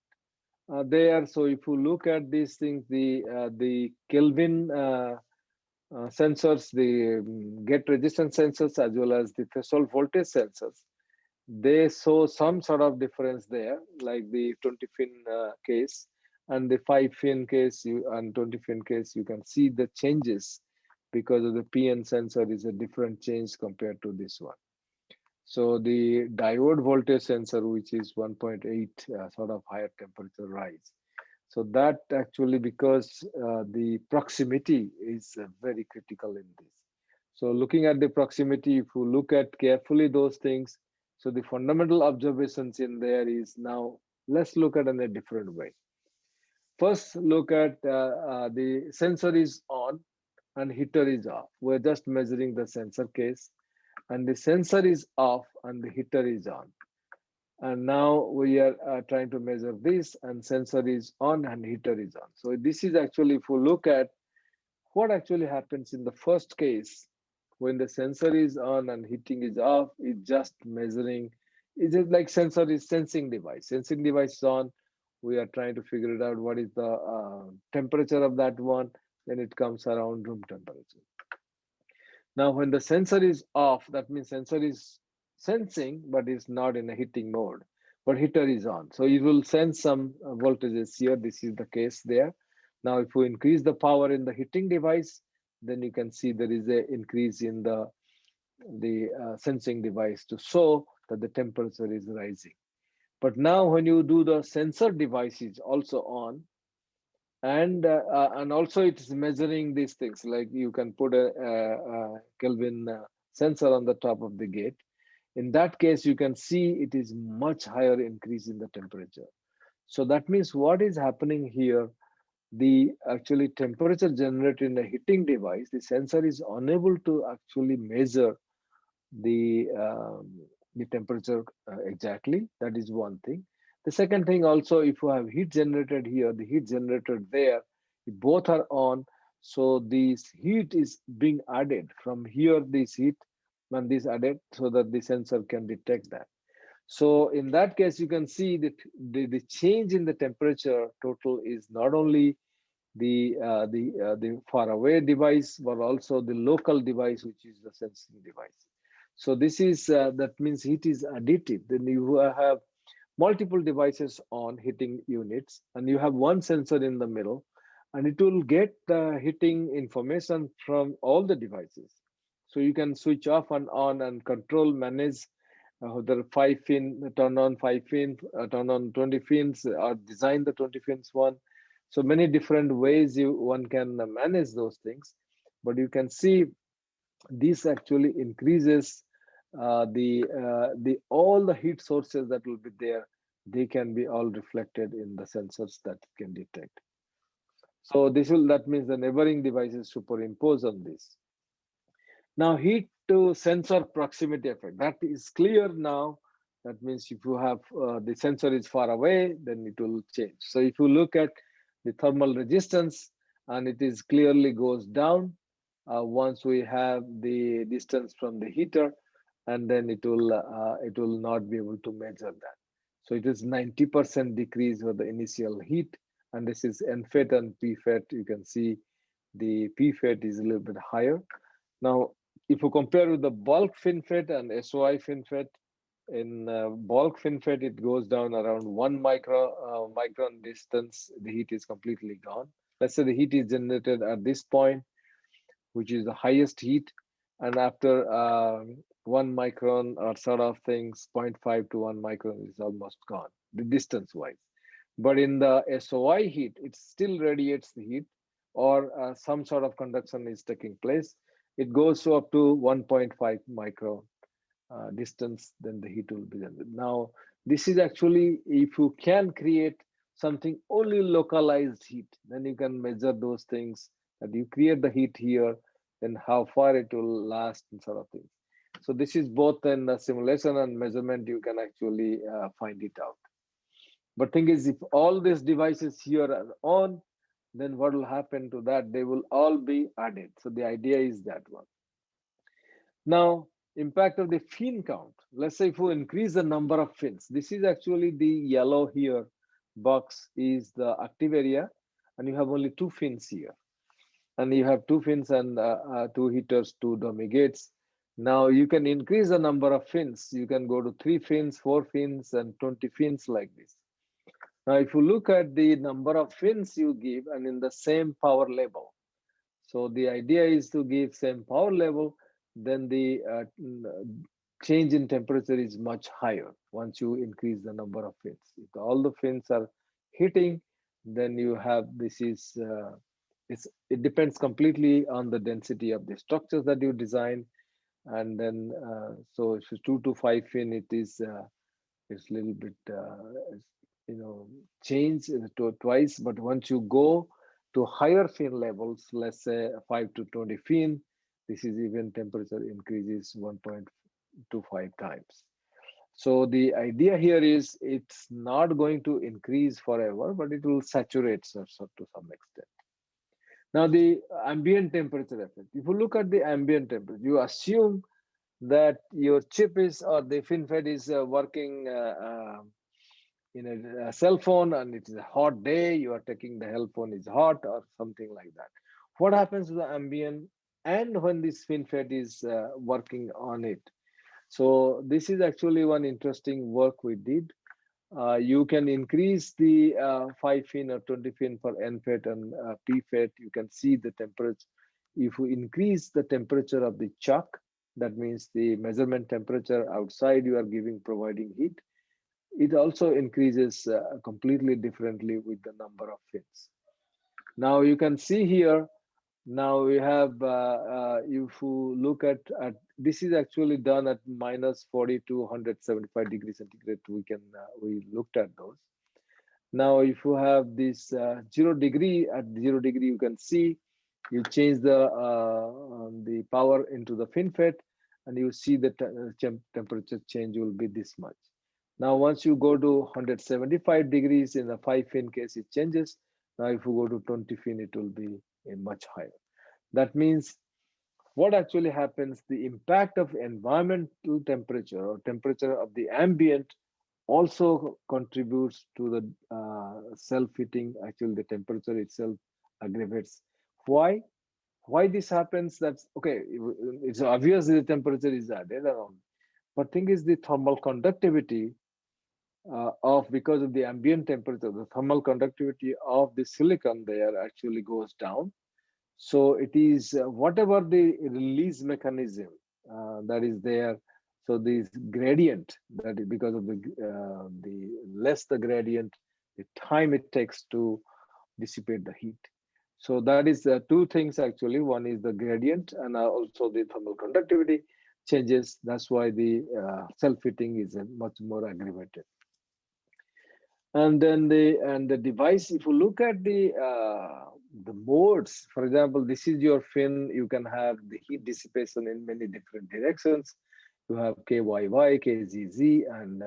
there. So if you look at these things, the Kelvin sensors, the gate resistance sensors, as well as the threshold voltage sensors, they show some sort of difference there, like the 20-fin case and the 5-fin case, and 20-fin case, you can see the changes because of the PN sensor is a different change compared to this one. So the diode voltage sensor, which is 1.8, sort of higher temperature rise. So that actually, because the proximity is very critical in this. So looking at the proximity, if you look at carefully those things, so the fundamental observations in there is now, let's look at it in a different way. First, look at the sensor is on, and heater is off. We're just measuring the sensor case, and the sensor is off and the heater is on. And now we are trying to measure this, and sensor is on and heater is on. So this is actually, if we look at what actually happens in the first case, when the sensor is on and heating is off, it's just measuring. It's just like sensor is sensing device. Sensing device is on. We are trying to figure it out what is the temperature of that one. Then it comes around room temperature. Now, when the sensor is off, that means sensor is sensing, but is not in a heating mode. But heater is on. So it will sense some voltages here. This is the case there. Now, if we increase the power in the heating device, then you can see there is an increase in the sensing device to show that the temperature is rising. But now when you do the sensor device is also on, and also it is measuring these things, like you can put a Kelvin sensor on the top of the gate. In that case, you can see it is much higher increase in the temperature. So that means what is happening here, the actually temperature generated in a heating device, the sensor is unable to actually measure the temperature exactly. That is one thing. The second thing also, if you have heat generated here, the heat generated there, both are on. So this heat is being added from here, this heat and this added, so that the sensor can detect that. So in that case, you can see that the change in the temperature total is not only the far away device, but also the local device, which is the sensing device. So this is that means heat is additive. Then you have multiple devices on heating units, and you have one sensor in the middle, and it will get the heating information from all the devices. So you can switch off and on and control, manage the 5-fin, turn on 5-fin, turn on 20 fins, or design the 20 fins one. So many different ways one can manage those things, but you can see this actually increases the all the heat sources that will be there. They can be all reflected in the sensors that can detect. So that means the neighboring devices superimpose on this. Now, heat to sensor proximity effect, that is clear now. That means if you have the sensor is far away, then it will change. So if you look at the thermal resistance, and it is clearly goes down once we have the distance from the heater, and then it will not be able to measure that. So it is 90% decrease for the initial heat, and this is NFET and PFET. You can see the PFET is a little bit higher. Now, if you compare with the bulk FinFET and SOI FinFET, in bulk FinFET, it goes down around 1 micron distance. The heat is completely gone. Let's say the heat is generated at this point, which is the highest heat, and after 1 micron or sort of things, 0.5 to 1 micron is almost gone, the distance wise. But in the SOI heat, it still radiates the heat, or some sort of conduction is taking place. It goes up to 1.5 micron distance, then the heat will be generated. Now, this is actually, if you can create something only localized heat, then you can measure those things, that you create the heat here, then how far it will last and sort of things. So this is both in the simulation and measurement, you can actually find it out. But thing is, if all these devices here are on, then what will happen to that? They will all be added. So the idea is that one. Now, impact of the fin count. Let's say if we increase the number of fins, this is actually the yellow here box is the active area, and you have only 2 fins here. And you have 2 fins and 2 heaters, 2 dummy gates. Now you can increase the number of fins. You can go to 3 fins, 4 fins, and 20 fins like this. Now, if you look at the number of fins you give and in the same power level, so the idea is to give same power level, then the change in temperature is much higher once you increase the number of fins. If all the fins are hitting, then you have it depends completely on the density of the structures that you design, and then so if it's 2 to 5 fin, it's a little bit change to twice. But once you go to higher fin levels, let's say 5 to 20 fin, this is even temperature increases 1.25 times. So the idea here is it's not going to increase forever, but it will saturate to some extent. Now the ambient temperature effect. If you look at the ambient temperature, you assume that your chip is or the FinFET is working in a cell phone and it is a hot day, you are taking the cell phone is hot or something like that. What happens to the ambient and when this FinFET is working on it? So this is actually one interesting work we did. You can increase the 5 fin or 20 fin for NFET and PFET. You can see the temperature. If you increase the temperature of the chuck, that means the measurement temperature outside you are providing heat, it also increases completely differently with the number of fins. Now you can see here, now we have, if you look at this is actually done at minus 40 to 175 degrees centigrade. We looked at those. Now, if you have this 0 degree, at 0 degree, you can see you change the power into the FinFET, and you see the temperature change will be this much. Now, once you go to 175 degrees in the 5 fin case, it changes. Now, if you go to 20 fin, it will be much higher. That means what actually happens, the impact of environmental temperature or temperature of the ambient also contributes to the self-heating. Actually, the temperature itself aggravates. Why? Why this happens? That's okay. It's obvious the temperature is added around, but thing is the thermal conductivity because of the ambient temperature, the thermal conductivity of the silicon there actually goes down. So it is whatever the release mechanism that is there. So this gradient, that is because of the less the gradient, the time it takes to dissipate the heat. So that is two things actually. One is the gradient and also the thermal conductivity changes. That's why the self-heating is much more aggravated. And then the device, if you look at the modes, for example, this is your fin, you can have the heat dissipation in many different directions. You have KYY, KZZ, and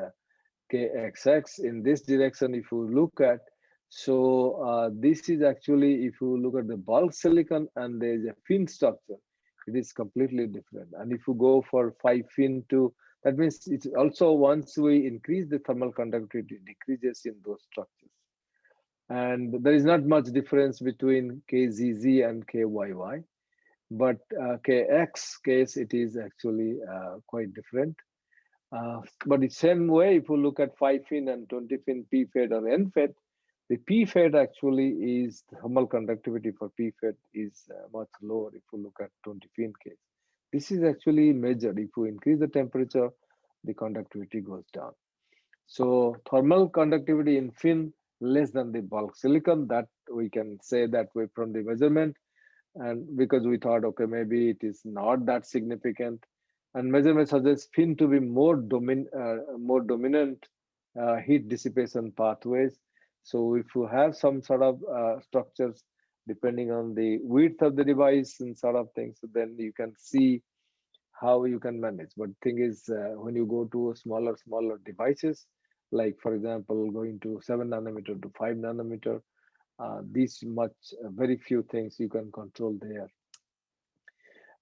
KXX. In this direction, if you look at, so this is actually, if you look at the bulk silicon and there's a fin structure, it is completely different. And if you go for 5 fin to, that means it's also once we increase the thermal conductivity, it decreases in those structures. And there is not much difference between KZZ and KYY, but KX case, it is actually quite different. But the same way, if you look at 5 fin and 20 fin PFET or NFET, the PFET actually is, the thermal conductivity for PFET is much lower if you look at 20 fin case. This is actually measured. If you increase the temperature, the conductivity goes down. So thermal conductivity in fin less than the bulk silicon, that we can say that way from the measurement. And because we thought, okay, maybe it is not that significant. And measurement suggests fin to be more dominant heat dissipation pathways. So if you have some sort of structures, depending on the width of the device and sort of things, then you can see how you can manage. But thing is, when you go to smaller devices, like for example, going to 7 nanometer to 5 nanometer, very few things you can control there.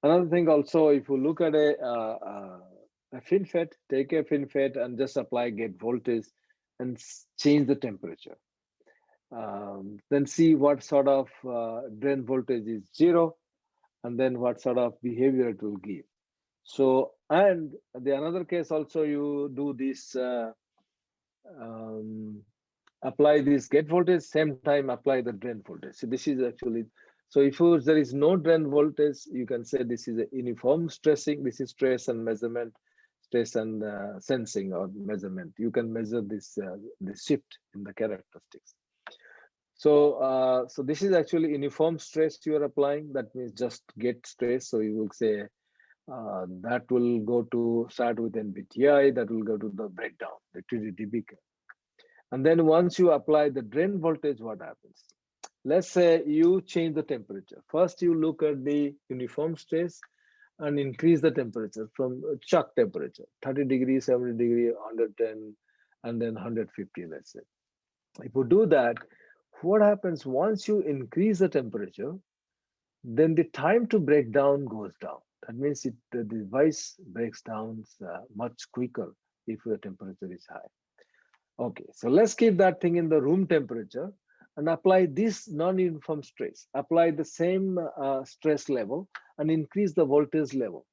Another thing also, if you look at a FinFET, take a FinFET and just apply gate voltage and change the temperature. Then see what sort of drain voltage is 0, and then what sort of behavior it will give. So, and the another case also, you do this, apply this gate voltage, same time apply the drain voltage. So this is actually, so if there is no drain voltage, you can say this is a uniform stressing. This is stress and measurement, stress and sensing or measurement. You can measure this shift in the characteristics. So, so this is actually uniform stress you are applying. That means just gate stress. So you will say that will go to start with NBTI, that will go to the breakdown, the TDDB. And then once you apply the drain voltage, what happens? Let's say you change the temperature. First, you look at the uniform stress and increase the temperature from chuck temperature, 30 degrees, 70 degrees, 110, and then 150, let's say. If you do that, what happens once you increase the temperature, then the time to break down goes down. That means the device breaks down much quicker if the temperature is high. Okay, so let's keep that thing in the room temperature and apply this non-uniform stress. Apply the same stress level and increase the voltage level.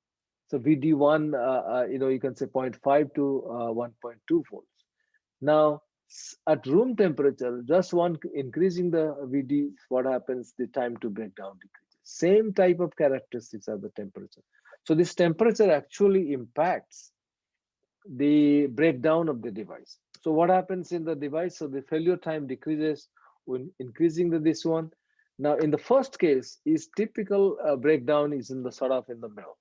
So VD1, you can say 0.5 to 1.2 volts. Now, at room temperature, just one increasing the VD, what happens? The time to break down decreases. Same type of characteristics as the temperature. So this temperature actually impacts the breakdown of the device. So what happens in the device? So the failure time decreases when increasing this one. Now, in the first case, is typical breakdown is in the sort of in the middle,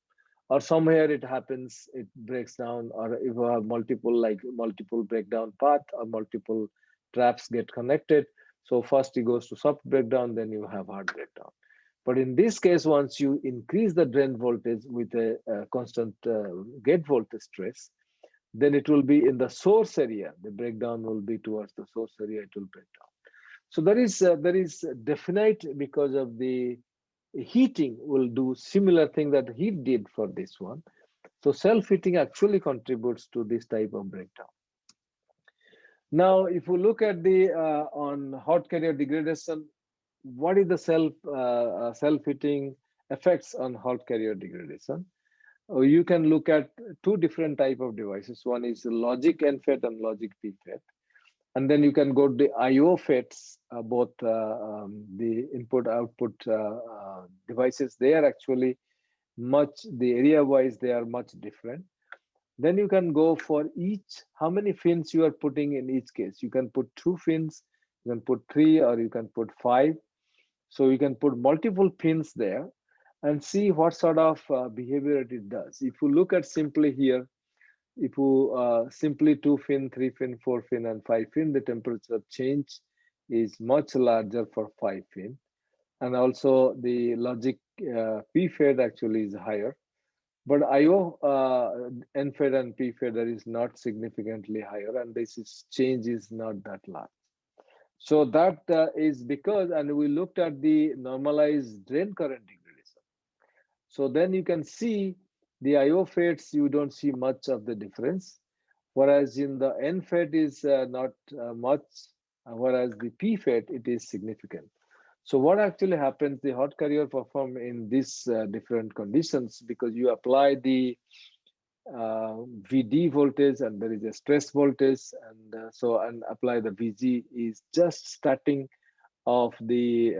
or somewhere it happens, it breaks down, or if you have multiple breakdown path or multiple traps get connected. So first it goes to soft breakdown, then you have hard breakdown. But in this case, once you increase the drain voltage with a constant gate voltage stress, then it will be in the source area. The breakdown will be towards the source area, it will break down. So there is definite, because of the heating will do similar thing that heat did for this one. So self-heating actually contributes to this type of breakdown. Now, if you look at the on hot carrier degradation, what is the self-heating effects on hot carrier degradation? You can look at two different type of devices. One is logic FET and logic FET. And then you can go to the IO FETs, both the input-output devices. They are actually the area-wise, they are much different. Then you can go for each, how many fins you are putting in each case. You can put 2 fins, you can put 3, or you can put 5. So you can put multiple pins there and see what sort of behavior it does. If you look at simply here, if you simply 2 fin, 3 fin, 4 fin, and 5 fin, the temperature change is much larger for 5 fin. And also the logic PFET actually is higher. But IO NFET and PFET there is not significantly higher, and change is not that large. So that is because, and we looked at the normalized drain current degradation. So then you can see the IO FETs, you don't see much of the difference, whereas in the NFET is not much, whereas the PFET, it is significant. So what actually happens, the hot carrier perform in these different conditions, because you apply the VD voltage and there is a stress voltage, and apply the VG is just starting of the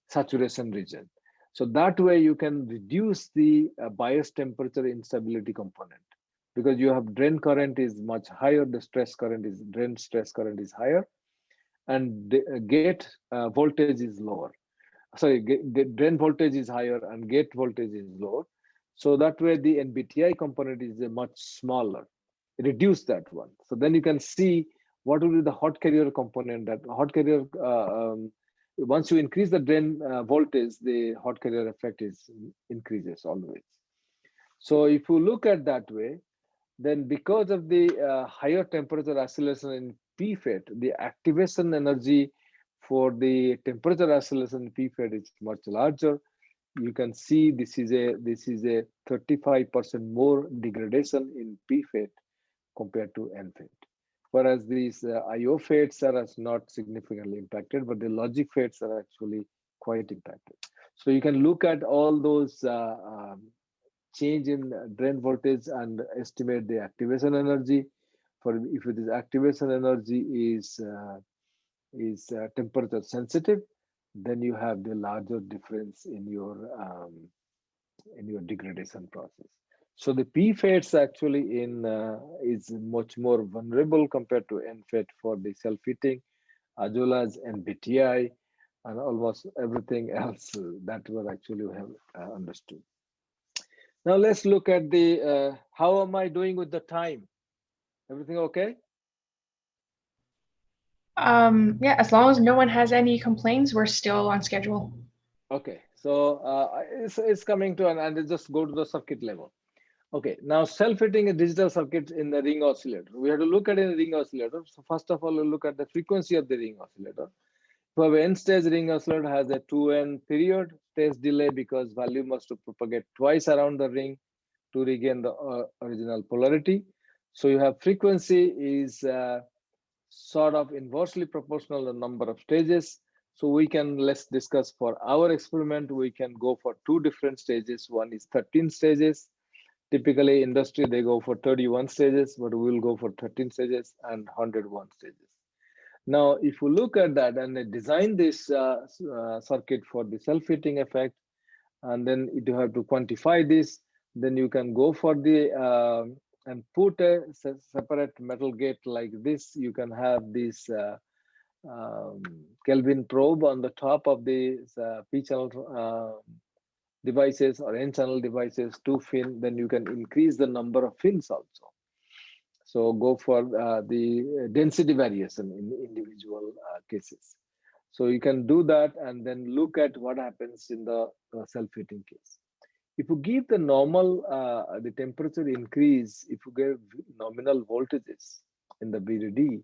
saturation region. So that way you can reduce the bias temperature instability component, because you have drain current is much higher, the drain stress current is higher, and the gate voltage is lower. Sorry, drain voltage is higher and gate voltage is lower. So that way the NBTI component is a much smaller. Reduce that one. So then you can see what will be the hot carrier component. That hot carrier, once you increase the drain voltage, the hot carrier effect increases always. So if you look at that way, then because of the higher temperature oscillation in PFET, the activation energy for the temperature oscillation in PFET is much larger. You can see this is a 35% more degradation in PFET compared to NFET. Whereas these IO FETs are not significantly impacted, but the logic FETs are actually quite impacted. So you can look at all those change in drain voltage and estimate the activation energy. For if it is activation energy is temperature sensitive, then you have the larger difference in your degradation process. So the PFETs actually is much more vulnerable compared to NFET for the self-heating, as well as NBTI, and almost everything else that we actually have understood. Now let's look at the how am I doing with the time? Everything okay? Yeah, as long as no one has any complaints, we're still on schedule. Okay, so it's coming to an end. And just go to the circuit level. Okay, now self-hitting a digital circuit in the ring oscillator. We have to look at a ring oscillator. So first of all, we'll look at the frequency of the ring oscillator. So an n-stage ring oscillator has a 2n period stage delay because volume must propagate twice around the ring to regain the original polarity. So you have frequency is sort of inversely proportional to the number of stages. So let's discuss for our experiment, we can go for two different stages. One is 13 stages. Typically industry, they go for 31 stages, but we'll go for 13 stages and 101 stages. Now, if you look at that and they design this circuit for the self-heating effect, and then you have to quantify this, then you can go for the and put a separate metal gate like this. You can have this Kelvin probe on the top of the p-channel devices or n-channel devices, 2 fin, then you can increase the number of fins also. So go for the density variation in individual cases. So you can do that and then look at what happens in the self-heating case. If you give the normal, the temperature increase, if you give nominal voltages in the VDD,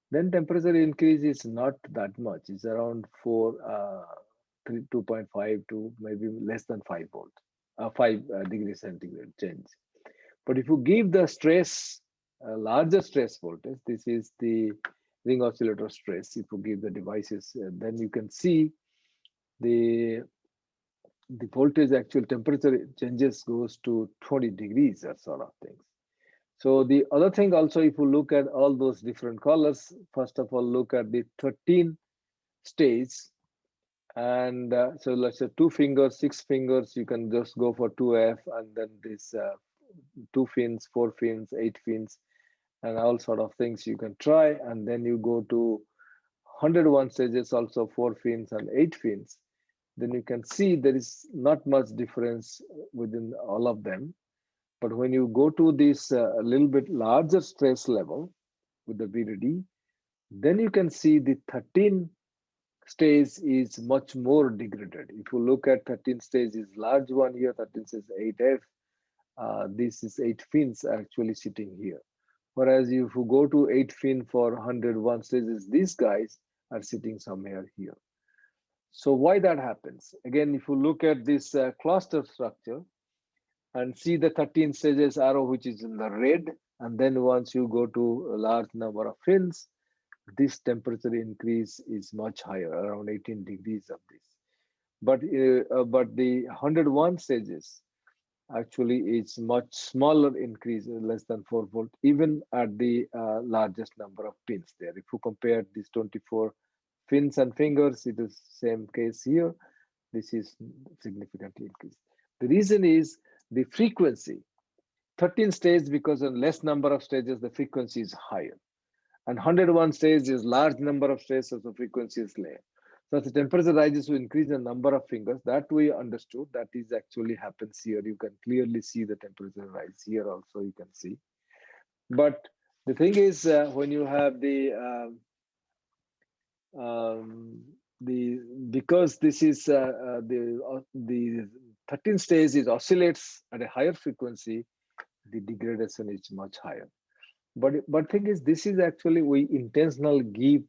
then temperature increase is not that much. It's around 2.5 to maybe less than 5 volt, 5 degrees centigrade change. But if you give the stress, larger stress voltage, this is the ring oscillator stress. If you give the devices, then you can see the voltage actual temperature changes goes to 20 degrees or sort of things. So the other thing also, if you look at all those different colors, first of all, look at the 13 stage. And so let's say 2 fingers, 6 fingers, you can just go for 2F and then this 2 fins, 4 fins, 8 fins, and all sort of things you can try. And then you go to 101 stages, also 4 fins and 8 fins. Then you can see there is not much difference within all of them. But when you go to this a little bit larger stress level with the VDD, then you can see the 13 stage is much more degraded. If you look at 13 stage is large one here, 13 stage 8F, this is 8 fins actually sitting here. Whereas if you go to 8 fin for 101 stages, these guys are sitting somewhere here. So why that happens? Again, if you look at this cluster structure and see the 13 stages arrow, which is in the red, and then once you go to a large number of fins, this temperature increase is much higher, around 18 degrees of this. But the 101 stages actually is much smaller increase, less than 4 volt, even at the largest number of pins there. If you compare these 24 fins and fingers, it is same case here. This is significantly increased. The reason is the frequency. 13 stages, because of less number of stages, the frequency is higher. And 101 stages is large number of stages, so the frequency is lower. So as the temperature rises, we increase the number of fingers. That we understood. That is actually happens here. You can clearly see the temperature rise here also. You can see. But the thing is, when you have because this is the 13 stage is oscillates at a higher frequency, the degradation is much higher. But thing is, this is actually we intentionally give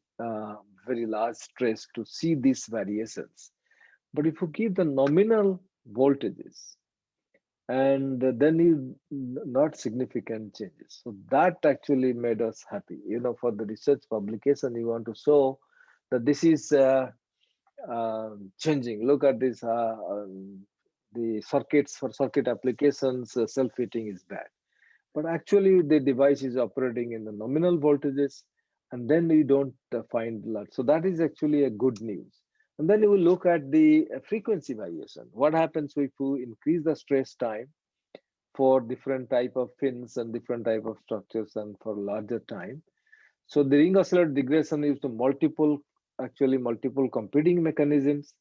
very large stress to see these variations. But if you give the nominal voltages, and then you not significant changes. So that actually made us happy. You know, for the research publication, you want to show that this is changing. Look at this, the circuits for circuit applications, self-heating is bad. But actually the device is operating in the nominal voltages, and then you don't find lot. So that is actually a good news. And then you will look at the frequency variation. What happens if you increase the stress time for different type of fins and different type of structures and for larger time? So the ring oscillator degradation is to multiple competing mechanisms.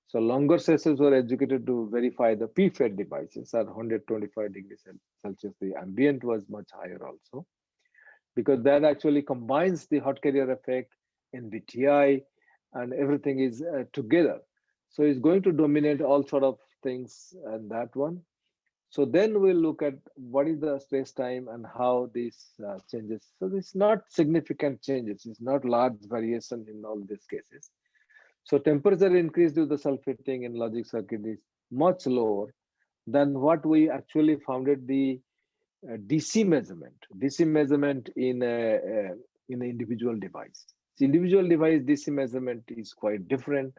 So longer sessions were executed to verify the FEFET devices at 125 degrees Celsius. The ambient was much higher also, because that actually combines the hot carrier effect NBTI, and everything is together. So it's going to dominate all sort of things and that one. So then we'll look at what is the space time and how this changes. So it's not significant changes. It's not large variation in all these cases. So temperature increase due to self-heating in logic circuit is much lower than what we actually founded the DC measurement in an individual device. So individual device DC measurement is quite different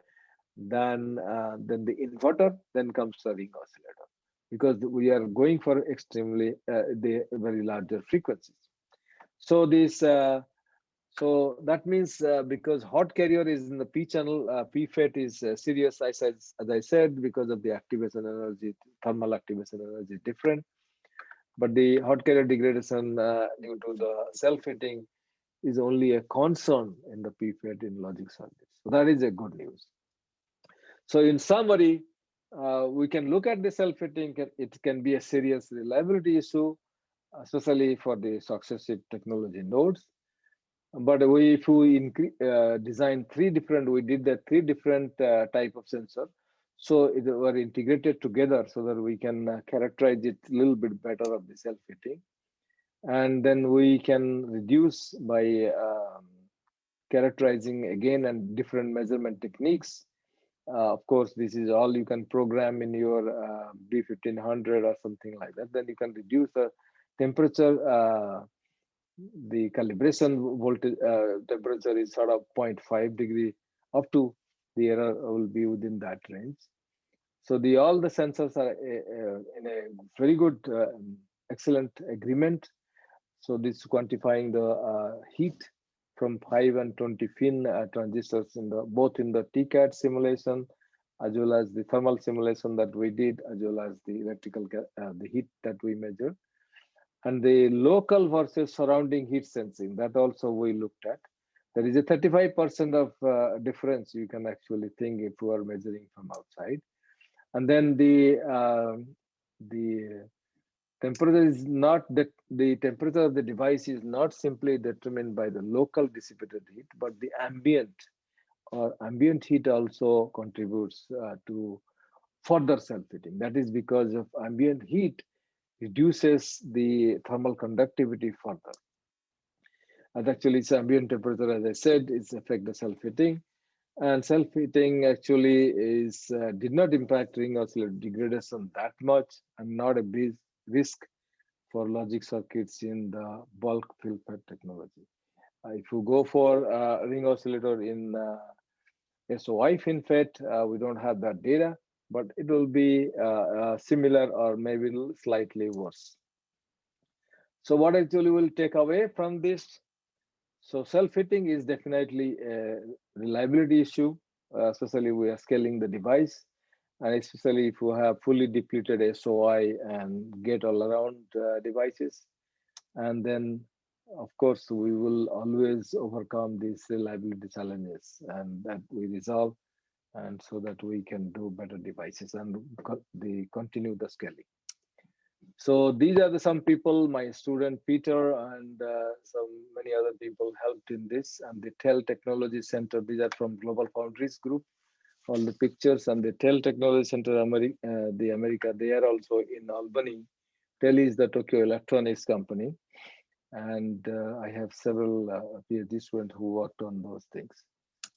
than the inverter. Then comes the ring oscillator, because we are going for extremely the very larger frequencies. So this so that means because hot carrier is in the P channel, FEFET is serious, as I said, because of the activation energy, thermal activation energy different. But the hot carrier degradation due to the self-heating is only a concern in the FEFET in logic circuits. So that is a good news. So in summary, we can look at the self-heating. It can be a serious reliability issue, especially for the successive technology nodes. But if we design we did the three different type of sensor. So it were integrated together so that we can characterize it a little bit better of the self-heating. And then we can reduce by characterizing again and different measurement techniques. Of course, this is all you can program in your B1500 or something like that. Then you can reduce the temperature. The calibration voltage temperature is sort of 0.5 degree up to the error will be within that range. So all the sensors are in a very good, excellent agreement. So this quantifying the heat from 5 and 20 fin transistors in both in the TCAD simulation as well as the thermal simulation that we did, as well as the electrical the heat that we measured. And the local versus surrounding heat sensing, that also we looked at. There is a 35% of difference you can actually think if you are measuring from outside. And then the temperature is not the temperature of the device is not simply determined by the local dissipated heat, but the ambient heat also contributes to further self-heating. That is because of ambient heat reduces the thermal conductivity further. And actually, it's ambient temperature, as I said, is affect the self-heating. And self-heating actually is did not impact ring oscillator degradation that much, and not a big risk for logic circuits in the bulk FinFET technology. If you go for ring oscillator in SOI FinFET, we don't have that data, but it will be similar or maybe slightly worse. So what actually will take away from this? So self-heating is definitely a reliability issue, especially we are scaling the device, and especially if you have fully depleted SOI and gate-all-around devices. And then, of course, we will always overcome these reliability challenges, and that we resolve, and so that we can do better devices and continue the scaling. So these are some people, my student Peter and many other people helped in this, and the TEL Technology Center, these are from Global Foundries Group, all the pictures, and the TEL Technology Center, America, they are also in Albany. TEL is the Tokyo Electronics company, and I have several PhD students who worked on those things.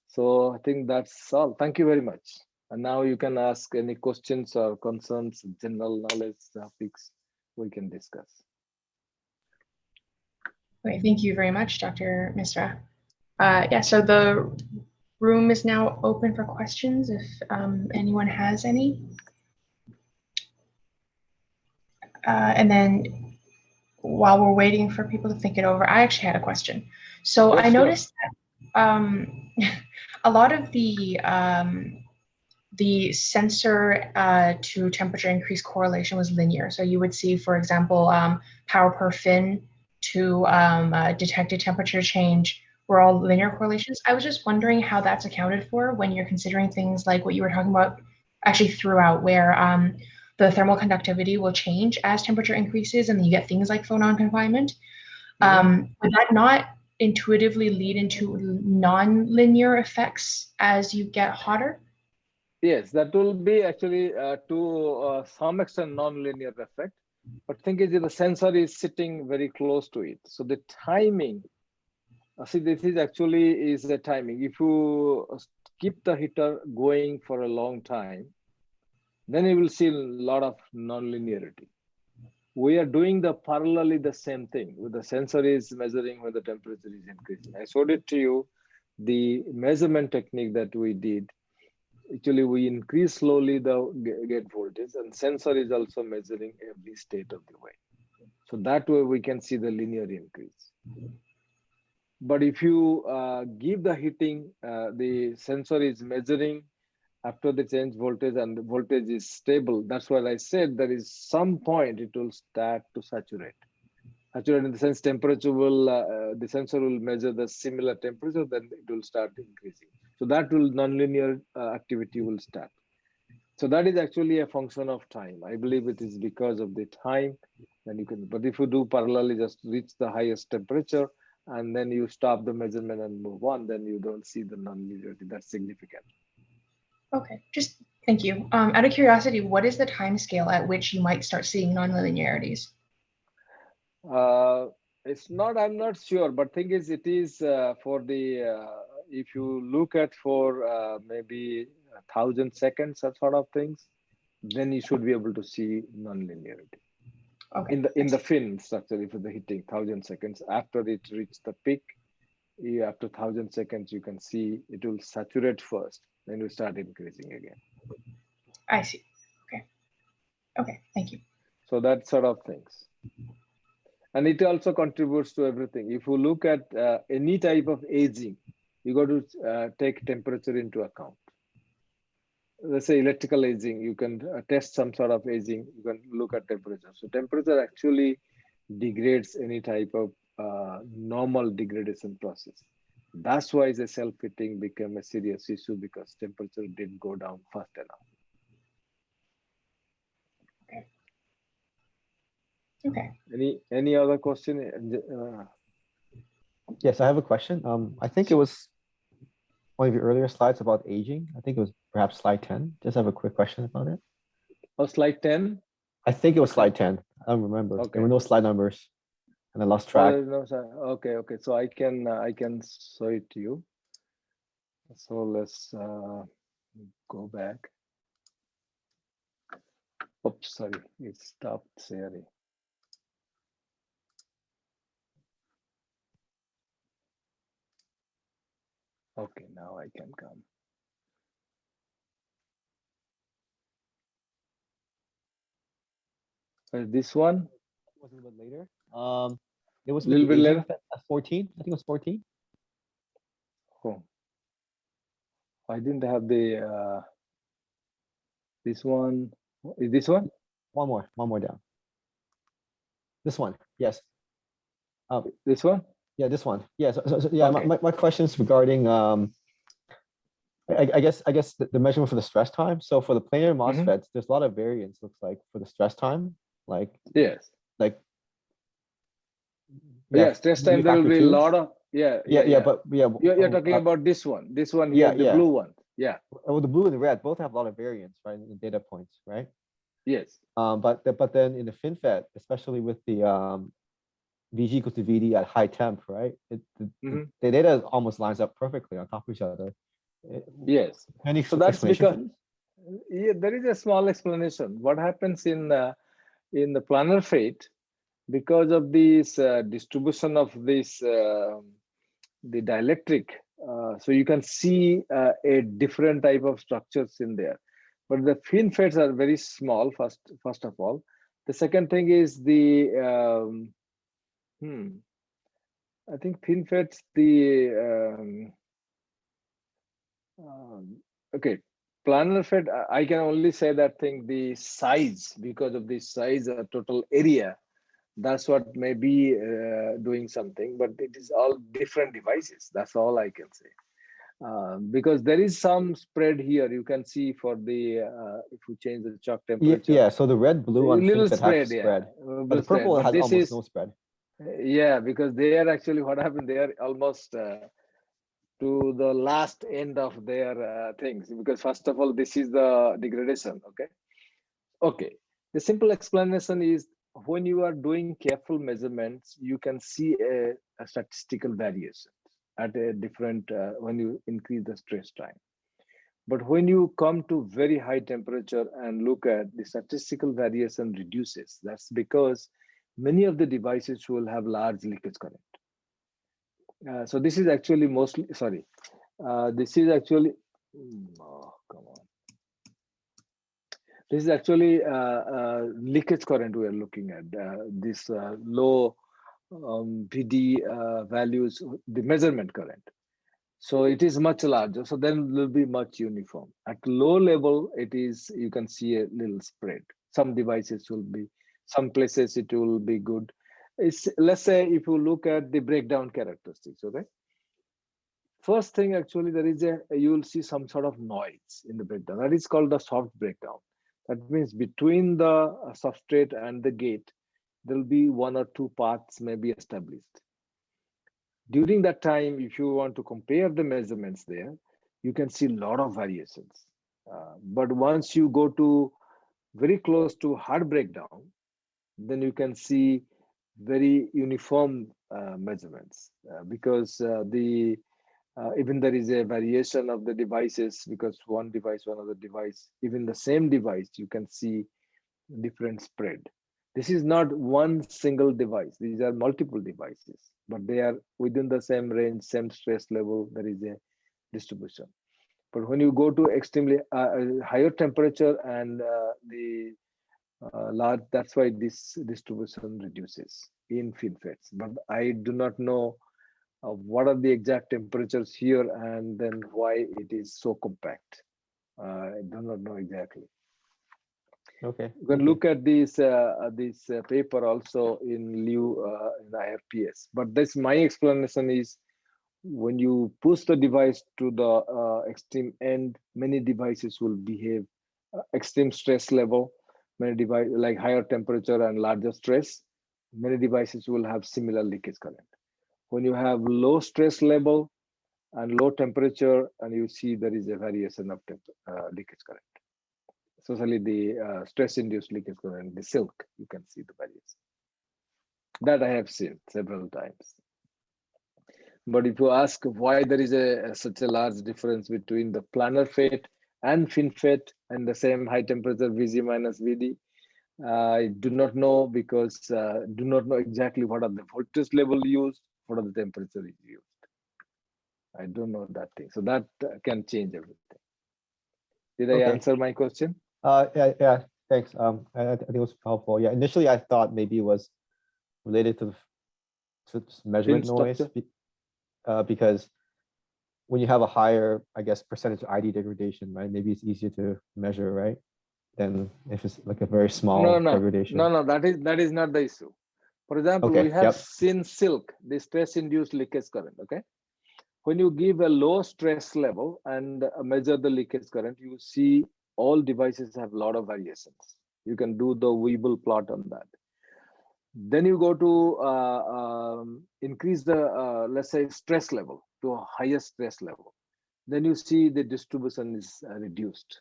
So I think that's all. Thank you very much. And now you can ask any questions or concerns, general knowledge topics we can discuss. Okay, thank you very much, Dr. Misra. Yeah, so the room is now open for questions if anyone has any. And then while we're waiting for people to think it over, I actually had a question. So I noticed that a lot of the sensor to temperature increase correlation was linear. So you would see, for example, power per fin to detected temperature change were all linear correlations. I was just wondering how that's accounted for when you're considering things like what you were talking about actually throughout, where the thermal conductivity will change as temperature increases, and you get things like phonon confinement. Would that not intuitively lead into non-linear effects as you get hotter? Yes, that will be actually to some extent non-linear effect. But thing is, the sensor is sitting very close to it. So the timing, see, this is actually is the timing. If you keep the heater going for a long time, then you will see a lot of non-linearity. We are doing the parallelly the same thing. With the sensor is measuring when the temperature is increasing. I showed it to you, the measurement technique that we did. Actually, we increase slowly the gate voltage, and sensor is also measuring every state of the way. So that way we can see the linear increase. But if you give the heating, the sensor is measuring after the change voltage and the voltage is stable. That's what I said, there is some point it will start to saturate. Saturate in the sense temperature will, the sensor will measure the similar temperature, then it will start increasing. So that will nonlinear activity will start. So that is actually a function of time. I believe it is because of the time. Then you can, but if you do parallelly, just reach the highest temperature and then you stop the measurement and move on, then you don't see the nonlinearity. That's significant. Okay, just thank you. Out of curiosity, what is the time scale at which you might start seeing nonlinearities? It's not, I'm not sure, but thing is, it is for the, if you look at for maybe 1,000 seconds or sort of things, then you should be able to see nonlinearity. Okay. In the fin structure, if the hitting 1,000 seconds, after it reaches the peak, after 1,000 seconds, you can see it will saturate first, then you start increasing again. I see. Okay. Okay, thank you. So that sort of things. And it also contributes to everything. If you look at any type of aging, you got to take temperature into account. Let's say electrical aging, you can test some sort of aging, you can look at temperature. So temperature actually degrades any type of normal degradation process. That's why the self-fitting became a serious issue, because temperature didn't go down fast enough. Okay. Any other question? Yes, I have a question. I think it was one of your earlier slides about aging. I think it was perhaps slide 10. Just have a quick question about it. Oh, slide 10? I think it was slide 10. I don't remember. Okay. There were no slide numbers, and I lost track. Okay. So I can show it to you. So let's go back. Oops, sorry, it stopped sharing. Okay, now I can come. This one was a little bit later. It was a little bit later. 14. I think it was 14. Oh, I didn't have the this one. Is this one? One more down. This one, yes. This one? Yeah, this one. Yeah. So yeah, okay. my question's regarding I guess the measurement for the stress time. So for the planar MOSFETs, there's a lot of variance, looks like, for the stress time. Like yes. Like yeah, stress time there will be a lot of but you're talking about this one here, the blue one. Yeah. Well, the blue and the red both have a lot of variance, right, in the data points, right? Yes. But then in the FinFET, especially with the VG equals to VD at high temp, right? The data almost lines up perfectly on top of each other. Yes. Any so that's because there is a small explanation. What happens in the planar FET, because of this distribution of this the dielectric, so you can see a different type of structures in there. But the FinFETs are very small. First of all, the second thing is the I think FinFETs okay, planar FET, I can only say that thing, the size, because of the size of total area, that's what may be doing something, but it is all different devices. That's all I can say. Because there is some spread here, you can see for the if you change the chalk temperature. Yeah, so the red blue on little FinFET spread, has spread, but the purple has almost no spread. Yeah, because they are actually what happened. They are almost to the last end of their things. Because first of all, this is the degradation. Okay. Okay. The simple explanation is when you are doing careful measurements, you can see a statistical variation at a different when you increase the stress time. But when you come to very high temperature and look at the statistical variation reduces, that's because many of the devices will have large leakage current. So this is actually mostly, sorry, this is actually, oh, come on. This is actually leakage current we are looking at. This low VD values, the measurement current. So it is much larger. So then it will be much uniform. At low level, it is, you can see a little spread. Some devices will be, some places it will be good. It's, let's say if you look at the breakdown characteristics, okay? First thing, actually, there is you will see some sort of noise in the breakdown. That is called the soft breakdown. That means between the substrate and the gate, there will be one or two paths may be established. During that time, if you want to compare the measurements there, you can see a lot of variations. But once you go to very close to hard breakdown, then you can see very uniform measurements because even there is a variation of the devices because one other device, even the same device, you can see different spread. This is not one single device. These are multiple devices, but they are within the same range, same stress level. There is a distribution. But when you go to extremely higher temperature and the large, that's why this distribution reduces in FinFETs. But I do not know what are the exact temperatures here and then why it is so compact. I do not know exactly. Okay. You can look at this paper also in lieu in IRPS. But this my explanation is when you push the device to the extreme end, many devices will behave extreme stress level. Many devices like higher temperature and larger stress, many devices will have similar leakage current. When you have low stress level and low temperature, and you see there is a variation of leakage current. Especially the stress-induced leakage current, the silk, you can see the variation. That I have seen several times. But if you ask why there is such a large difference between the planar FET and FinFET and the same high temperature VG minus VD, I do not know because do not know exactly what are the voltage level used, what are the temperature is used. I don't know that thing. So that can change everything. Did I answer my question? Yeah, thanks. I think it was helpful. Yeah, initially I thought maybe it was related to measurement noise because when you have a higher, I guess, percentage ID degradation, right? Maybe it's easier to measure, right? Than if it's like a very small degradation. No, that is not the issue. For example, we have seen silk, the stress-induced leakage current, okay? When you give a low stress level and measure the leakage current, you see all devices have a lot of variations. You can do the Weibull plot on that. Then you go to increase the, let's say, stress level to a higher stress level. Then you see the distribution is reduced.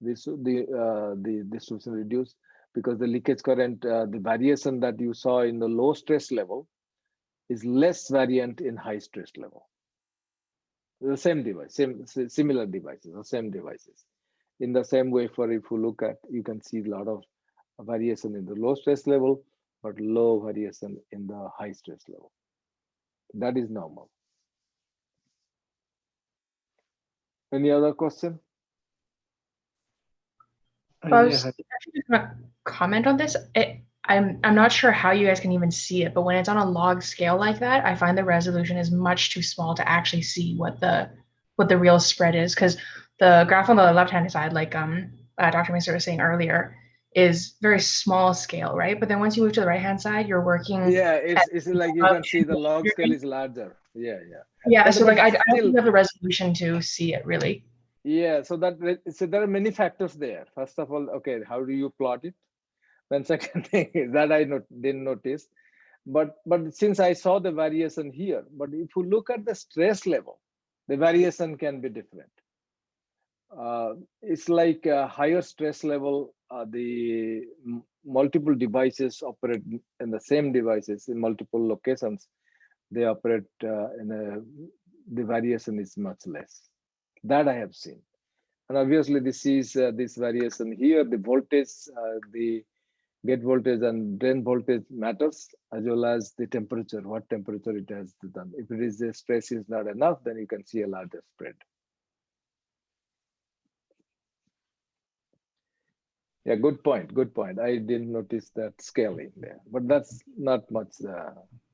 The distribution reduced because the leakage current, the variation that you saw in the low stress level is less variant in high stress level. The same device, similar devices, the same devices. In the same way, for if you look at, you can see a lot of variation in the low stress level, but low variation in the high stress level. That is normal. Any other question? I was actually just going to comment on this. I'm not sure how you guys can even see it, but when it's on a log scale like that, I find the resolution is much too small to actually see what the real spread is, because the graph on the left-hand side, like Dr. Mason was saying earlier, is very small scale, right? But then once you move to the right-hand side, you're working. Yeah, it's like you can see the log scale is larger. Yeah. Yeah, so like I don't have the resolution to see it really. Yeah, so there are many factors there. First of all, okay, how do you plot it? Then second thing is that I didn't notice. But since I saw the variation here, but if you look at the stress level, the variation can be different. It's like a higher stress level, the multiple devices operate in the same devices in multiple locations. They operate the variation is much less. That I have seen. And obviously this is this variation here, the voltage, the gate voltage and drain voltage matters, as well as the temperature, what temperature it has done. If it is the stress is not enough, then you can see a larger spread. Yeah, good point. Good point. I didn't notice that scaling there, but that's not much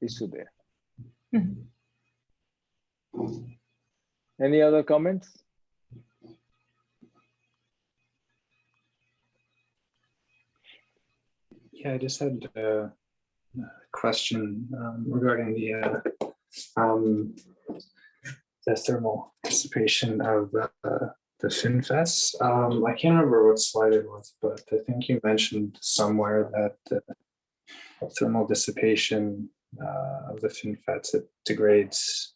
issue there. Any other comments? Yeah, I just had a question regarding the thermal dissipation of the FinFETs. I can't remember what slide it was, but I think you mentioned somewhere that thermal dissipation of the FinFETs, it degrades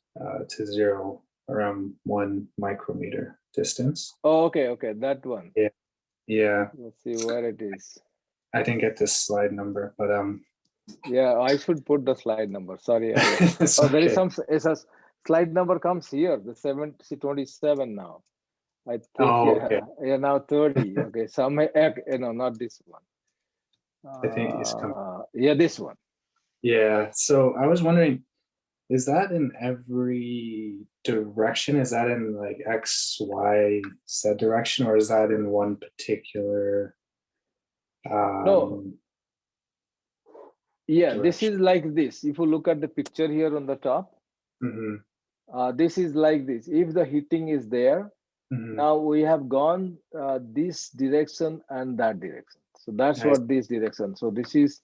to 0 around 1 micrometer distance. Oh, okay, okay, that one. Yeah, yeah. Let's see where it is. I didn't get this slide number, but yeah, I should put the slide number. Sorry. Oh, okay. There is some. It's a slide number comes here. The 27 now. I think. Oh, okay. Yeah, now 30. Okay, some. No, not this one. I think it's coming. Yeah, this one. Yeah. So I was wondering, is that in every direction? Is that in like X, Y, Z direction, or is that in one particular? No. Yeah, direction? This is like this. If you look at the picture here on the top, this is like this. If the heating is there, now we have gone this direction and that direction. So that's what this direction. So this is,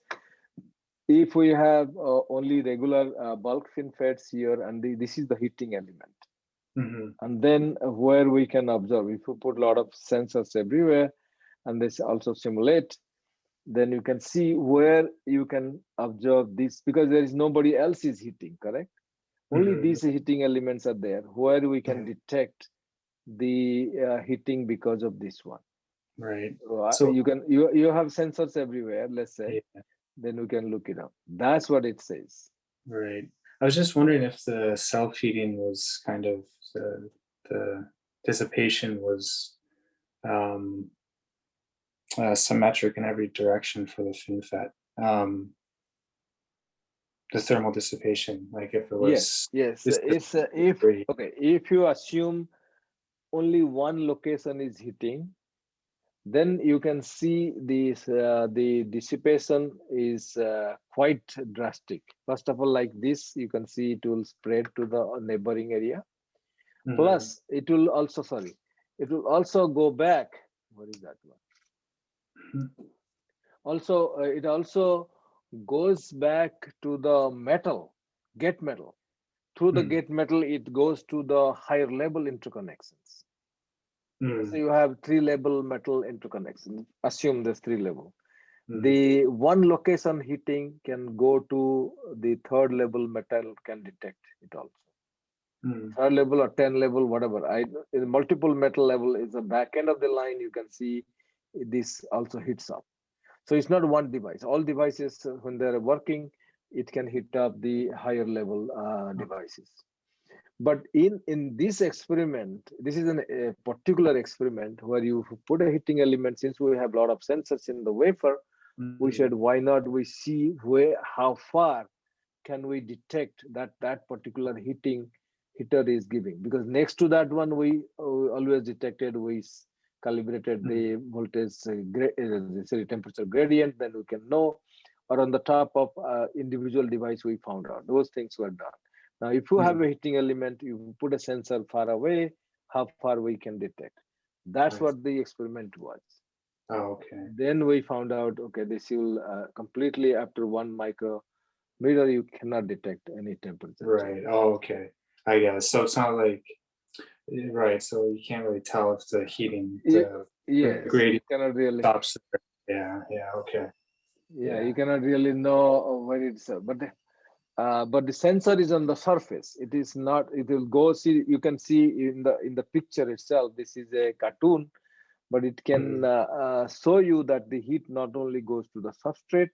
if we have only regular bulk FinFETs here, and this is the heating element. And then where we can observe, if you put a lot of sensors everywhere, and this also simulate, then you can see where you can observe this, because there is nobody else is heating, correct? Only these heating elements are there, where we can detect the heating because of this one. Right. So you have sensors everywhere, let's say, then we can look it up. That's what it says. Right. I was just wondering if the self-heating was kind of the dissipation was symmetric in every direction for the FinFET. The thermal dissipation, like if it was yes. If you assume only one location is heating, then you can see this the dissipation is quite drastic. First of all, like this, you can see it will spread to the neighboring area. Plus, it will also go back. What is that one? Also, it also goes back to the metal, gate metal. Through the gate metal, it goes to the higher level interconnections. So you have 3-level metal interconnection. Assume there's 3-level. The one location heating can go to the 3rd-level metal can detect it also. 3rd level or 10 level, whatever. In multiple metal level is the back end of the line. You can see this also heats up. So it's not one device. All devices, when they're working, it can heat up the higher level devices. But in this experiment, this is a particular experiment where you put a heating element. Since we have a lot of sensors in the wafer, we said, why not we see how far can we detect that particular heater is giving? Because next to that one, we always detected, we calibrated the voltage temperature gradient, then we can know, or on the top of individual device we found out. Those things were done. Now, if you have a heating element, you put a sensor far away, how far we can detect. That's what the experiment was. Oh, okay. Then we found out, okay, this will completely after 1 micrometer, you cannot detect any temperature. Right. Oh, okay. I guess. So it's not like, right. So you can't really tell if the heating, the gradient cannot really stops there. Yeah. Okay. Yeah, you cannot really know where it's, but but the sensor is on the surface. It is not. It will go. See, you can see in the picture itself. This is a cartoon, but it can show you that the heat not only goes to the substrate,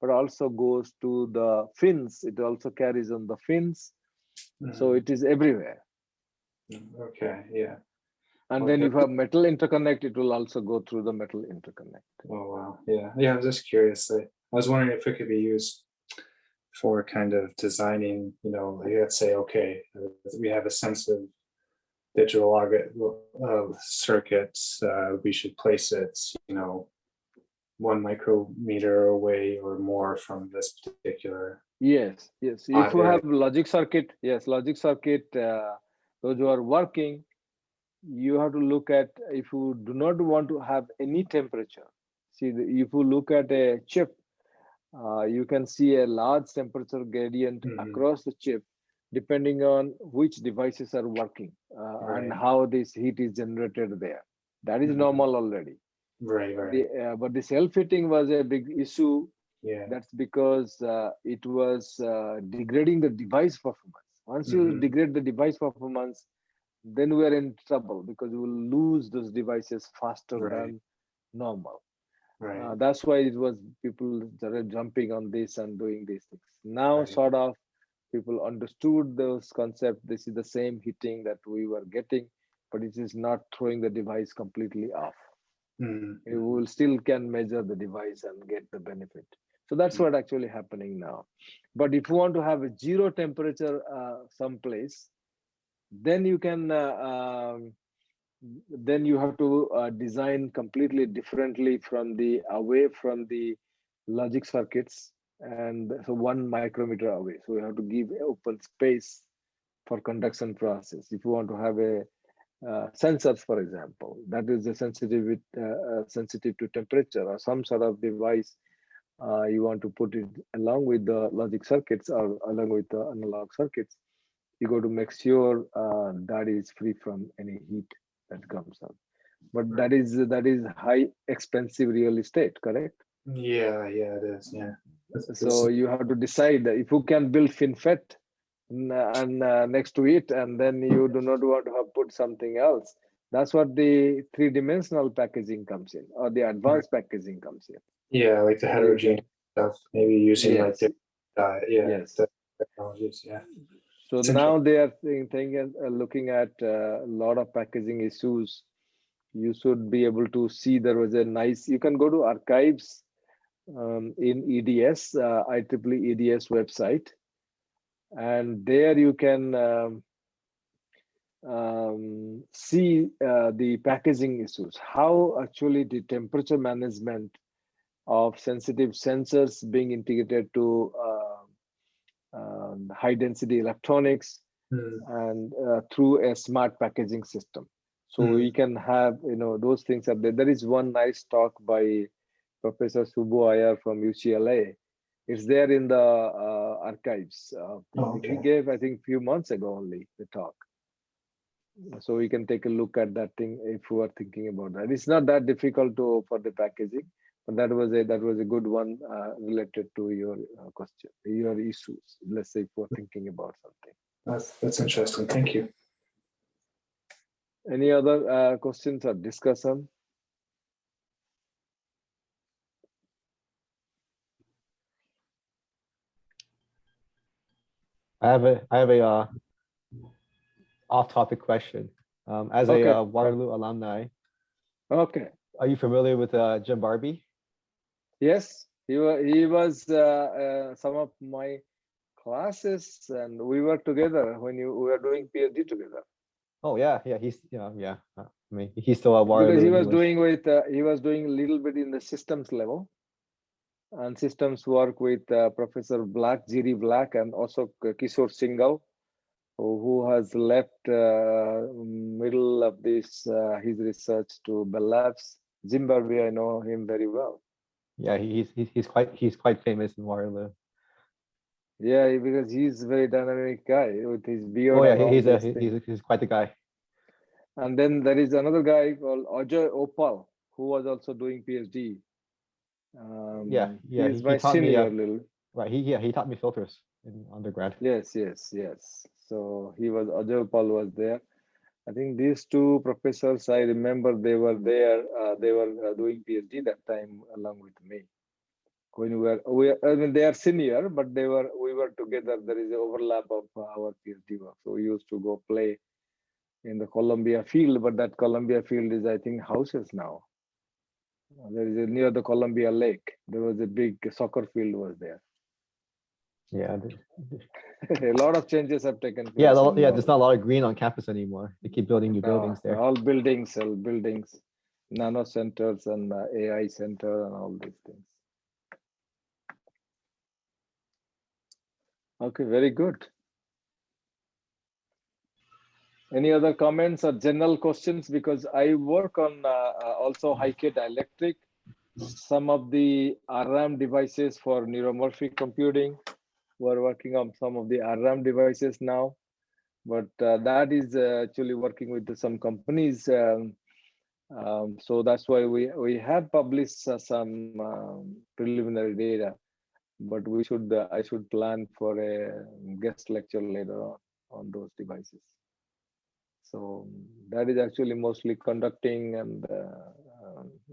but also goes to the fins. It also carries on the fins. So it is everywhere. Okay, yeah. And then if you have metal interconnect, it will also go through the metal interconnect. Oh, wow. Yeah. Yeah, I was just curious. I was wondering if it could be used for kind of designing, you know, like let's say, okay, we have a sensitive digital log circuits. We should place it, you know, 1 micrometer away or more from this particular. Yes, yes. If you have logic circuit, yes, logic circuit, those who are working, you have to look at, if you do not want to have any temperature. See, if you look at a chip, you can see a large temperature gradient across the chip, depending on which devices are working and how this heat is generated there. That is normal already. Right. But the self-heating was a big issue. Yeah. That's because it was degrading the device performance. Once you degrade the device performance, then we are in trouble because we will lose those devices faster than normal. That's why it was people started jumping on this and doing these things. Now, sort of, people understood those concepts. This is the same heating that we were getting, but it is not throwing the device completely off. We will still can measure the device and get the benefit. So that's what actually happening now. But if you want to have a zero temperature someplace, then you can then you have to design completely differently from the away from the logic circuits, and so 1 micrometer away. So you have to give open space for conduction process. If you want to have a sensors, for example, that is a sensitive to temperature or some sort of device, you want to put it along with the logic circuits or along with the analog circuits, you got to make sure that is free from any heat that comes out. But that is high expensive real estate, correct? Yeah, it is. Yeah. So you have to decide if you can build FinFET and next to it, and then you do not want to have put something else. That's what the 3-dimensional packaging comes in, or the advanced packaging comes in. Yeah, like the heterogeneous stuff, maybe using like the technologies. Yeah. So now they are looking at a lot of packaging issues. You should be able to see there was a nice, you can go to archives in EDS, IEEE EDS website. And there you can see the packaging issues, how actually the temperature management of sensitive sensors being integrated to high density electronics and through a smart packaging system. So we can have, those things up there. There is one nice talk by Professor Subbu Iyer from UCLA. It's there in the archives. He gave, I think, a few months ago only the talk. So we can take a look at that thing if you are thinking about that. It's not that difficult for the packaging, but that was a good one related to your question, your issues. Let's say if you are thinking about something. That's interesting. Thank you. Any other questions or discussion? I have a off-topic question. As a Waterloo alumni, are you familiar with Jim Barbie? Yes, he was some of my classes, and we were together when we were doing PhD together. Oh yeah, he's I mean, he's still at Waterloo. Because he was doing a little bit in the systems level, and systems work with Professor Black, Jiri Black, and also Kishore Singhal, who has left middle of this his research to Bell Labs. Zimbabwe, I know him very well. Yeah, he's quite famous in Waterloo. Yeah, because he's a very dynamic guy with his beard. Oh yeah, he's quite the guy. And then there is another guy called Ajay Opal, who was also doing PhD. He's my senior. Little. Right, he taught me filters. in undergrad. Yes. So he was, Ajay Paul was there. I think these two professors, I remember they were there. They were doing PhD that time along with me. When I mean, they are senior, but we were together. There is an overlap of our PhD work. So we used to go play in the Columbia field, but that Columbia field is, I think, houses now. There is near the Columbia Lake. There was a big soccer field was there. Yeah. A lot of changes have taken place. Yeah, there's not a lot of green on campus anymore. They keep building new buildings there. All buildings, nano centers and AI center and all these things. Okay, very good. Any other comments or general questions? Because I work on also high-K dielectric, some of the RAM devices for neuromorphic computing. We're working on some of the RAM devices now, but that is actually working with some companies. So that's why we have published some preliminary data, but I should plan for a guest lecture later on those devices. So that is actually mostly conducting and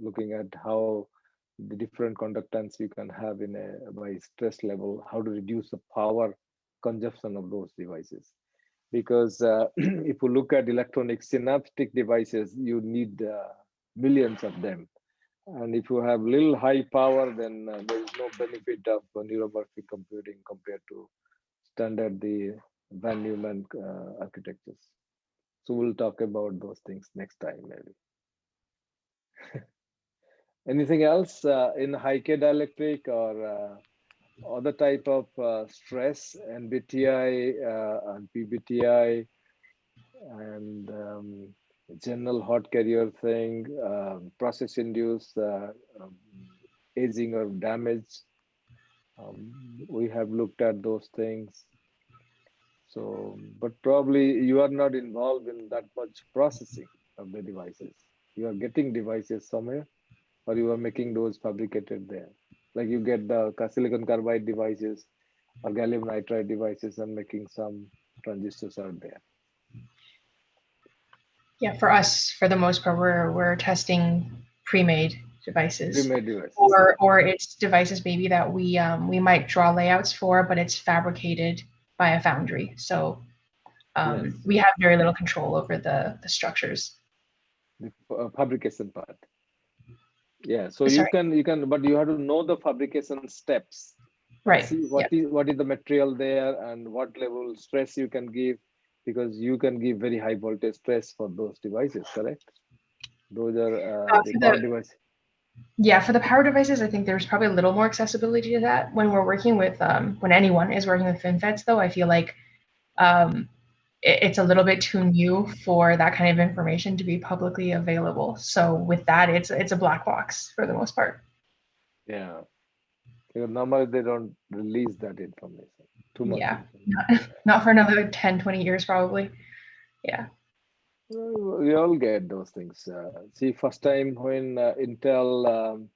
looking at how the different conductance you can have by stress level, how to reduce the power consumption of those devices. Because if you look at electronic synaptic devices, you need millions of them. And if you have little high power, then there is no benefit of neuromorphic computing compared to standard Van Neumann architectures. So we'll talk about those things next time, maybe. Anything else in high-K dielectric or other type of stress, NBTI and PBTI and general hot carrier thing, process-induced aging or damage. We have looked at those things. So, but probably you are not involved in that much processing of the devices. You are getting devices somewhere, or you are making those fabricated there. Like you get the silicon carbide devices or gallium nitride devices and making some transistors out there. Yeah, for us, for the most part, we're testing pre-made devices. Or it's devices maybe that we might draw layouts for, but it's fabricated by a foundry. So yes. We have very little control over the structures. The fabrication part. Yeah, so you can, but you have to know the fabrication steps. Right. See what is the material there and what level stress you can give, because you can give very high voltage stress for those devices, correct? Those are the power devices. Yeah, for the power devices, I think there's probably a little more accessibility to that. When we're working with, when anyone is working with FinFETs, though, I feel like it's a little bit too new for that kind of information to be publicly available. So with that, it's a black box for the most part. Yeah, because normally they don't release that information. Too much. Yeah, not for another 10, 20 years probably. Yeah. We all get those things. See, first time when Intel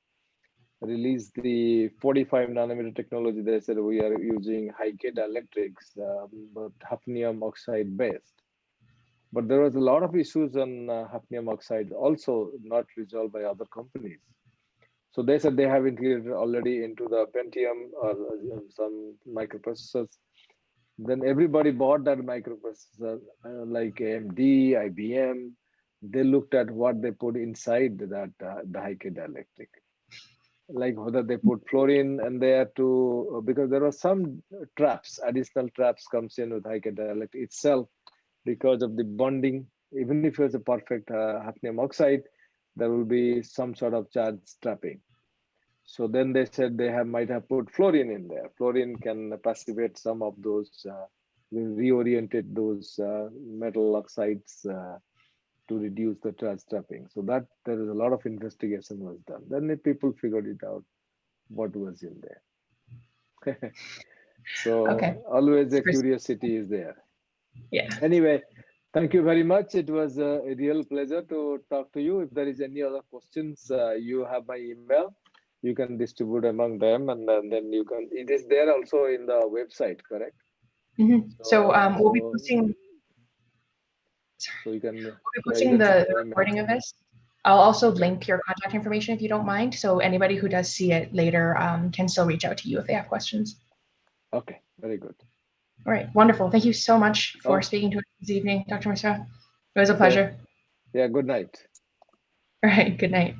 released the 45 nanometer technology, they said we are using high-K dielectrics, but hafnium oxide based. But there was a lot of issues on hafnium oxide also not resolved by other companies. So they said they have integrated already into the Pentium or some microprocessors. Then everybody bought that microprocessor, like AMD, IBM. They looked at what they put inside that the high-K dielectric, like whether they put fluorine and there to, because there are some traps, additional traps comes in with high-K dielectric itself because of the bonding. Even if it's a perfect hafnium oxide, there will be some sort of charge trapping. So then they said they might have put fluorine in there. Fluorine can passivate some of those, reoriented those metal oxides to reduce the charge trapping. So that there is a lot of investigation was done. Then the people figured it out what was in there. So always a curiosity is there. Yeah. Anyway, thank you very much. It was a real pleasure to talk to you. If there is any other questions, you have my email. you can distribute among them, and then you can. It is there also in the website, correct? So we'll be posting. So you can. We'll be posting the recording of this. I'll also link your contact information if you don't mind. So anybody who does see it later can still reach out to you if they have questions. Okay, very good. All right, wonderful. Thank you so much for speaking to us this evening, Dr. Misra. It was a pleasure. Yeah, good night. All right, good night.